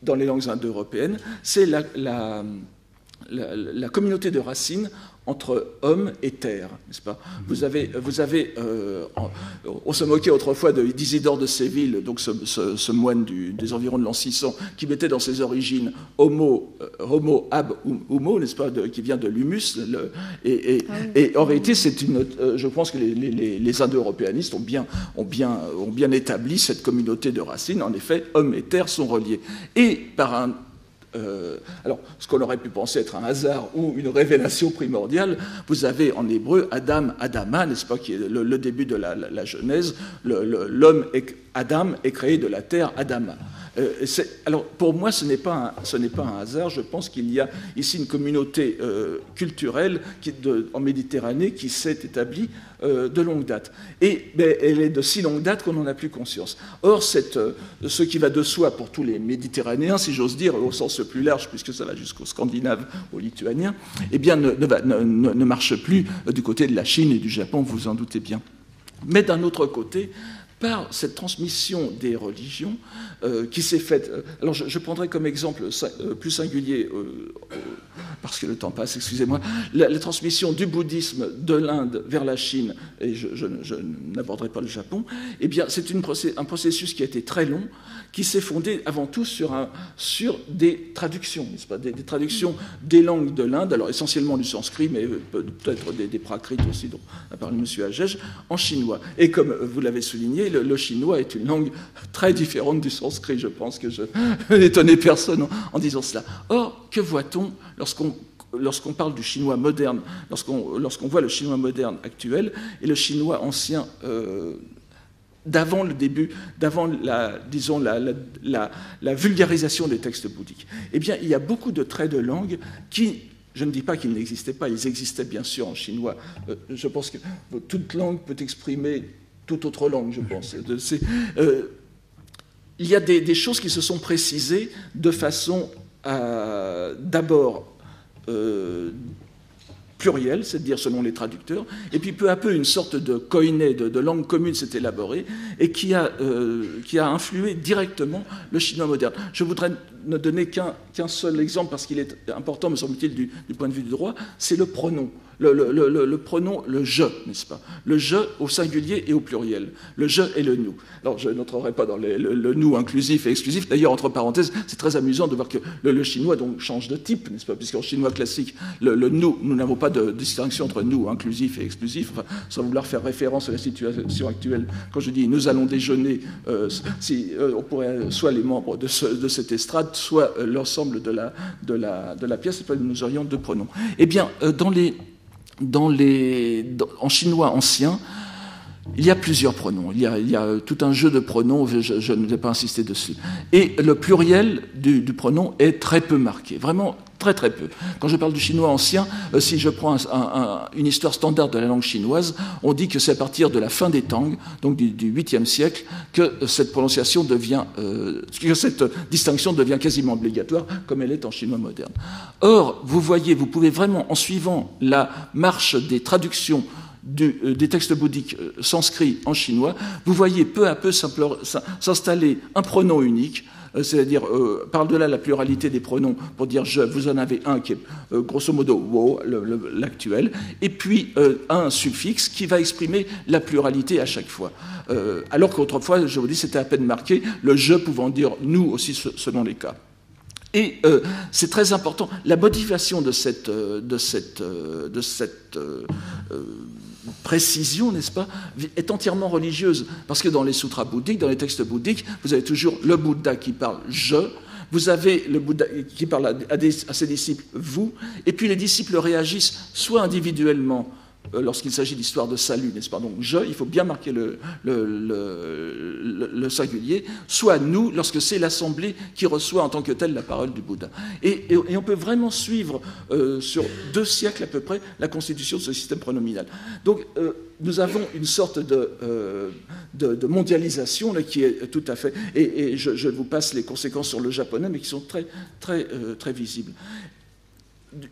dans les langues indo-européennes, c'est la communauté de racines entre homme et terre, n'est-ce pas? Vous avez on se moquait autrefois d'Isidore de Séville, donc ce moine des environs de l'an 600, qui mettait dans ses origines homo ab humo, n'est-ce pas, qui vient de l'humus, et en réalité, je pense que les indo-européanistes ont bien établi cette communauté de racines. En effet, homme et terre sont reliés, et par Alors, ce qu'on aurait pu penser être un hasard ou une révélation primordiale, vous avez en hébreu Adam, Adama, n'est-ce pas, qui est le début de la Genèse. L'homme, Adam, est créé de la terre, Adama. Alors, pour moi, ce n'est pas un hasard. Je pense qu'il y a ici une communauté culturelle en Méditerranée qui s'est établie de longue date. Et elle est de si longue date qu'on n'en a plus conscience. Or, ce qui va de soi pour tous les Méditerranéens, si j'ose dire, au sens le plus large, puisque ça va jusqu'aux Scandinaves, aux Lituaniens, eh bien, ne marche plus du côté de la Chine et du Japon, vous vous en doutez bien. Mais d'un autre côté, par cette transmission des religions qui s'est faite. Alors je prendrai comme exemple plus singulier, parce que le temps passe, excusez-moi, la transmission du bouddhisme de l'Inde vers la Chine, et je n'aborderai pas le Japon, eh bien c'est un processus qui a été très long, qui s'est fondé avant tout sur des traductions, n'est-ce pas, des traductions des langues de l'Inde, alors essentiellement du sanskrit, mais peut-être des prakrits aussi, dont a parlé M. Hajej, en chinois. Et comme vous l'avez souligné, le chinois est une langue très différente du sanskrit. Je pense que je n'étonnais personne en disant cela. Or, que voit-on lorsqu'on parle du chinois moderne, lorsqu'on voit le chinois moderne actuel et le chinois ancien d'avant le début, d'avant la vulgarisation des textes bouddhiques? Eh bien, il y a beaucoup de traits de langue qui... Je ne dis pas qu'ils n'existaient pas, ils existaient bien sûr en chinois. Je pense que toute langue peut exprimer toute autre langue, je pense. Il y a des choses qui se sont précisées de façon d'abord plurielle, c'est-à-dire selon les traducteurs, et puis peu à peu une sorte de koiné, de langue commune s'est élaborée et qui a influé directement le chinois moderne. Je voudrais ne donner qu'un seul exemple parce qu'il est important, me semble-t-il, du point de vue du droit, c'est le pronom. Le pronom, le je, n'est-ce pas? Le je au singulier et au pluriel. Le je et le nous. Alors, je n'entrerai pas dans le nous inclusif et exclusif. D'ailleurs, entre parenthèses, c'est très amusant de voir que le chinois donc, change de type, n'est-ce pas? Puisqu'en chinois classique, le nous n'avons pas de distinction entre nous inclusif et exclusif. Enfin, sans vouloir faire référence à la situation actuelle, quand je dis nous allons déjeuner, on pourrait soit les membres de cette estrade, soit l'ensemble de la pièce, nous aurions deux pronoms. Eh bien, en chinois ancien, il y a plusieurs pronoms. Il y a tout un jeu de pronoms, je ne vais pas insister dessus. Et le pluriel du pronom est très peu marqué, vraiment très très peu. Quand je parle du chinois ancien, si je prends une histoire standard de la langue chinoise, on dit que c'est à partir de la fin des Tang, donc du 8e siècle, que cette prononciation devient, que cette distinction devient quasiment obligatoire, comme elle est en chinois moderne. Or, vous voyez, vous pouvez vraiment, en suivant la marche des traductions des textes bouddhiques sanscrits en chinois, vous voyez peu à peu s'installer un pronom unique, c'est-à-dire par-delà la pluralité des pronoms pour dire je, vous en avez un qui est grosso modo wo, l'actuel, et puis un suffixe qui va exprimer la pluralité à chaque fois. Alors qu'autrefois, je vous dis, c'était à peine marqué, le je pouvant dire nous aussi selon les cas. Et c'est très important. La motivation de cette précision, n'est-ce pas, est entièrement religieuse. Parce que dans les sutras bouddhiques, dans les textes bouddhiques, vous avez toujours le Bouddha qui parle « je », vous avez le Bouddha qui parle à ses disciples « vous », et puis les disciples réagissent soit individuellement, lorsqu'il s'agit d'histoire de salut, n'est-ce pas? Donc je, il faut bien marquer le singulier, soit nous, lorsque c'est l'assemblée qui reçoit en tant que telle la parole du Bouddha. Et on peut vraiment suivre sur 2 siècles à peu près la constitution de ce système pronominal. Donc nous avons une sorte de mondialisation là, qui est tout à fait... Et je vous passe les conséquences sur le japonais, mais qui sont très, très, très visibles.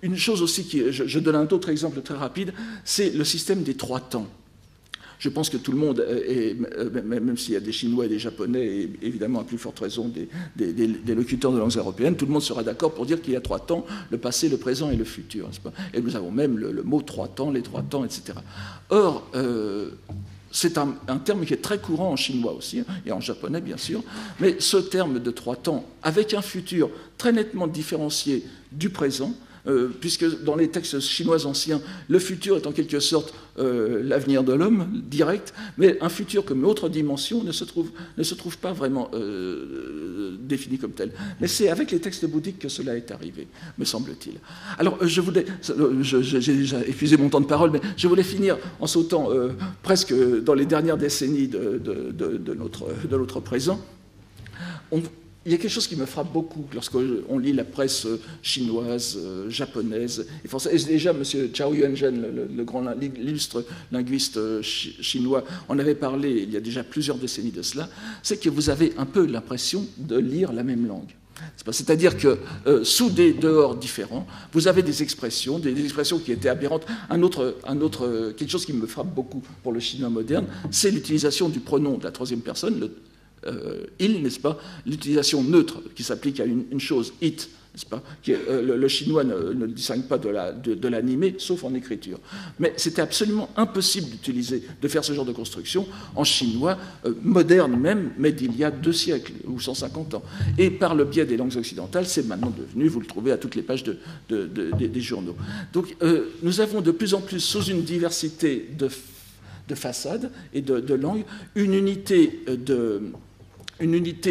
Une chose aussi, je donne un autre exemple très rapide, c'est le système des 3 temps. Je pense que tout le monde, même s'il y a des Chinois et des Japonais, et évidemment à plus forte raison des locuteurs de langues européennes, tout le monde sera d'accord pour dire qu'il y a 3 temps, le passé, le présent et le futur. N'est-ce pas? Et nous avons même le mot 3 temps, les 3 temps, etc. Or, c'est un terme qui est très courant en chinois aussi, et en japonais bien sûr, mais ce terme de 3 temps, avec un futur très nettement différencié du présent, puisque dans les textes chinois anciens, le futur est en quelque sorte l'avenir de l'homme, direct, mais un futur comme autre dimension ne se trouve pas vraiment défini comme tel. Mais c'est avec les textes bouddhiques que cela est arrivé, me semble-t-il. Alors, j'ai déjà épuisé mon temps de parole, mais je voulais finir en sautant presque dans les dernières décennies de notre présent. Il y a quelque chose qui me frappe beaucoup lorsqu'on lit la presse chinoise, japonaise et française. Et déjà, M. Zhao Yuanzhen, l'illustre linguiste chinois, en avait parlé il y a déjà plusieurs décennies de cela, c'est que vous avez un peu l'impression de lire la même langue. C'est-à-dire que sous des dehors différents, vous avez des expressions qui étaient aberrantes. Quelque chose qui me frappe beaucoup pour le chinois moderne, c'est l'utilisation du pronom de la troisième personne, il, n'est-ce pas, l'utilisation neutre qui s'applique à une chose, it, n'est-ce pas, le chinois ne distingue pas de l'animé, sauf en écriture. Mais c'était absolument impossible de faire ce genre de construction en chinois moderne même, mais d'il y a 2 siècles ou 150 ans. Et par le biais des langues occidentales, c'est maintenant devenu, vous le trouvez à toutes les pages des journaux. Donc nous avons de plus en plus, sous une diversité de façades et de langues, une unité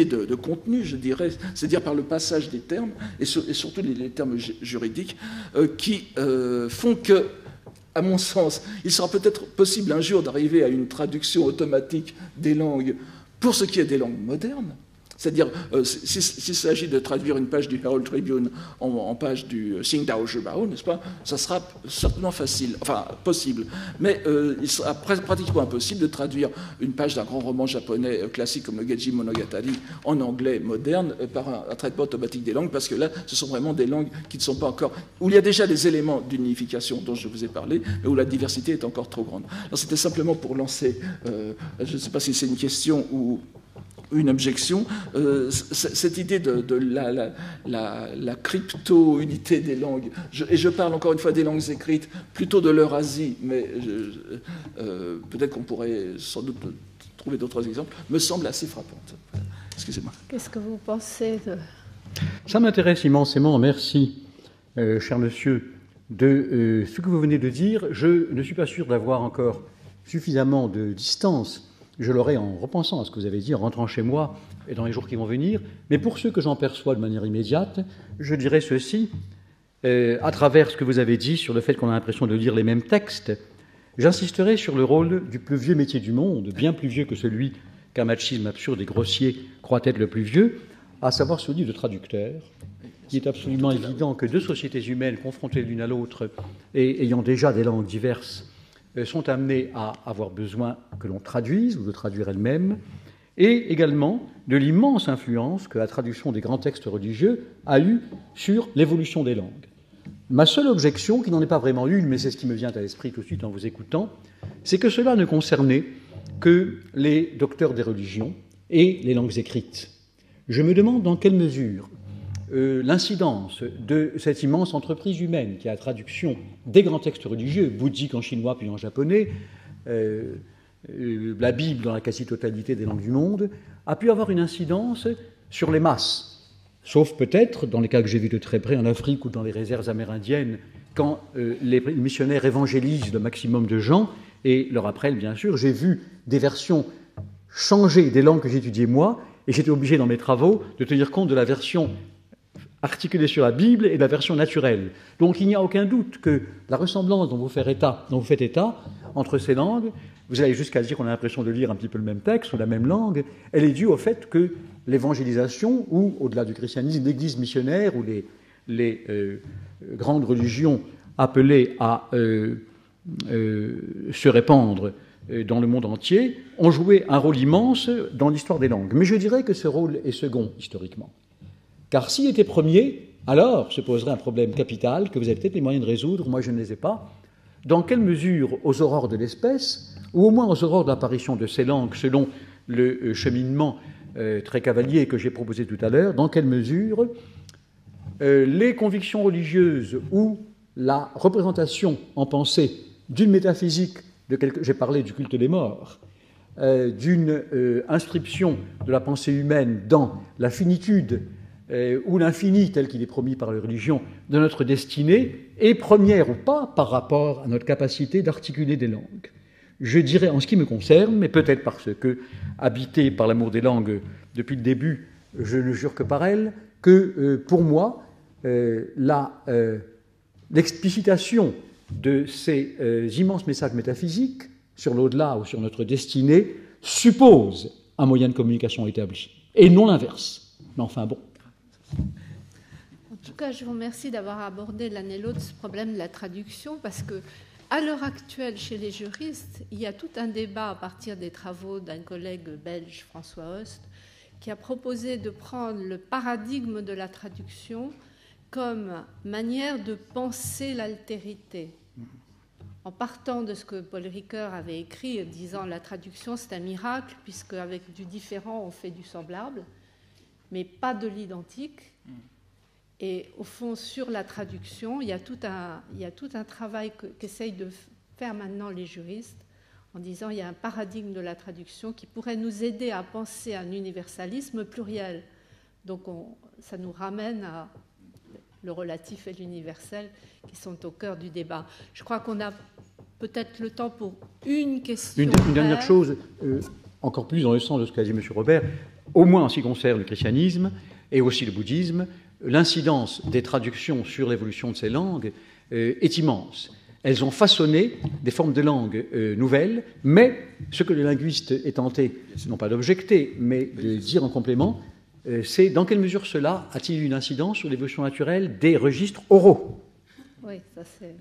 de contenu, je dirais, c'est-à-dire par le passage des termes, et surtout les termes juridiques, qui font que, à mon sens, il sera peut-être possible un jour d'arriver à une traduction automatique des langues pour ce qui est des langues modernes. C'est-à-dire, s'il s'agit de traduire une page du Herald Tribune en page du Xingdao Zhibao, n'est-ce pas, ça sera certainement possible. Mais il sera pratiquement impossible de traduire une page d'un grand roman japonais classique comme le Genji Monogatari en anglais moderne par un traitement automatique des langues, parce que là, ce sont vraiment des langues qui ne sont pas encore... où il y a déjà des éléments d'unification dont je vous ai parlé, mais où la diversité est encore trop grande. Alors, c'était simplement pour lancer, je ne sais pas si c'est une question ou une objection, cette idée de la crypto-unité des langues, et je parle encore une fois des langues écrites, plutôt de l'Eurasie, mais peut-être qu'on pourrait sans doute trouver d'autres exemples, me semble assez frappante. Excusez-moi. Qu'est-ce que vous pensez de... Ça m'intéresse immensément, merci, cher monsieur, de ce que vous venez de dire. Je ne suis pas sûr d'avoir encore suffisamment de distance. Je l'aurai en repensant à ce que vous avez dit, en rentrant chez moi et dans les jours qui vont venir. Mais pour ceux que j'en perçois de manière immédiate, je dirais ceci, à travers ce que vous avez dit sur le fait qu'on a l'impression de lire les mêmes textes, j'insisterai sur le rôle du plus vieux métier du monde, bien plus vieux que celui qu'un machisme absurde et grossier croit être le plus vieux, à savoir celui de traducteur. Il est absolument évident que 2 sociétés humaines confrontées l'une à l'autre et ayant déjà des langues diverses sont amenées à avoir besoin que l'on traduise ou de traduire elles-mêmes, et également de l'immense influence que la traduction des grands textes religieux a eue sur l'évolution des langues. Ma seule objection, qui n'en est pas vraiment une, mais c'est ce qui me vient à l'esprit tout de suite en vous écoutant, c'est que cela ne concernait que les docteurs des religions et les langues écrites. Je me demande dans quelle mesure l'incidence de cette immense entreprise humaine qui est la traduction des grands textes religieux, bouddhiques en chinois puis en japonais, la Bible dans la quasi-totalité des langues du monde, a pu avoir une incidence sur les masses, sauf peut-être, dans les cas que j'ai vus de très près en Afrique ou dans les réserves amérindiennes, quand les missionnaires évangélisent le maximum de gens et leur apprennent, bien sûr. J'ai vu des versions changées des langues que j'étudiais moi, et j'étais obligé dans mes travaux de tenir compte de la version articulée sur la Bible et de la version naturelle. Donc il n'y a aucun doute que la ressemblance dont vous faites état entre ces langues, vous allez jusqu'à dire qu'on a l'impression de lire un petit peu le même texte ou la même langue, elle est due au fait que l'évangélisation, ou au-delà du christianisme, l'église missionnaire ou les grandes religions appelées à se répandre dans le monde entier, ont joué un rôle immense dans l'histoire des langues. Mais je dirais que ce rôle est second, historiquement. Car s'il était premier, alors se poserait un problème capital que vous avez peut-être les moyens de résoudre, moi je ne les ai pas. Dans quelle mesure, aux aurores de l'espèce, ou au moins aux aurores de l'apparition de ces langues, selon le cheminement très cavalier que j'ai proposé tout à l'heure, dans quelle mesure les convictions religieuses ou la représentation en pensée d'une métaphysique, j'ai parlé du culte des morts, d'une inscription de la pensée humaine dans la finitude ou l'infini tel qu'il est promis par la religion de notre destinée est première ou pas par rapport à notre capacité d'articuler des langues. Je dirais, en ce qui me concerne, mais peut-être parce que, habité par l'amour des langues depuis le début, je ne jure que par elles, que pour moi, l'explicitation de ces immenses messages métaphysiques sur l'au-delà ou sur notre destinée suppose un moyen de communication établi, et non l'inverse. Mais enfin bon. En tout cas, je vous remercie d'avoir abordé l'un et l'autre ce problème de la traduction, parce que à l'heure actuelle, chez les juristes, il y a tout un débat à partir des travaux d'un collègue belge, François Host, qui a proposé de prendre le paradigme de la traduction comme manière de penser l'altérité. En partant de ce que Paul Ricoeur avait écrit, disant la traduction c'est un miracle, puisque avec du différent on fait du semblable, mais pas de l'identique. Et au fond, sur la traduction, il y a tout un travail qu'essayent de faire maintenant les juristes, en disant il y a un paradigme de la traduction qui pourrait nous aider à penser un universalisme pluriel. Donc ça nous ramène à le relatif et l'universel qui sont au cœur du débat. Je crois qu'on a peut-être le temps pour une question. Une dernière chose, encore plus dans le sens de ce qu'a dit M. Robert, au moins en ce qui concerne le christianisme et aussi le bouddhisme, l'incidence des traductions sur l'évolution de ces langues est immense. Elles ont façonné des formes de langue nouvelles, mais ce que le linguiste est tenté, non pas d'objecter, mais de dire en complément, c'est dans quelle mesure cela a-t-il une incidence sur l'évolution naturelle des registres oraux. Oui, ça c'est...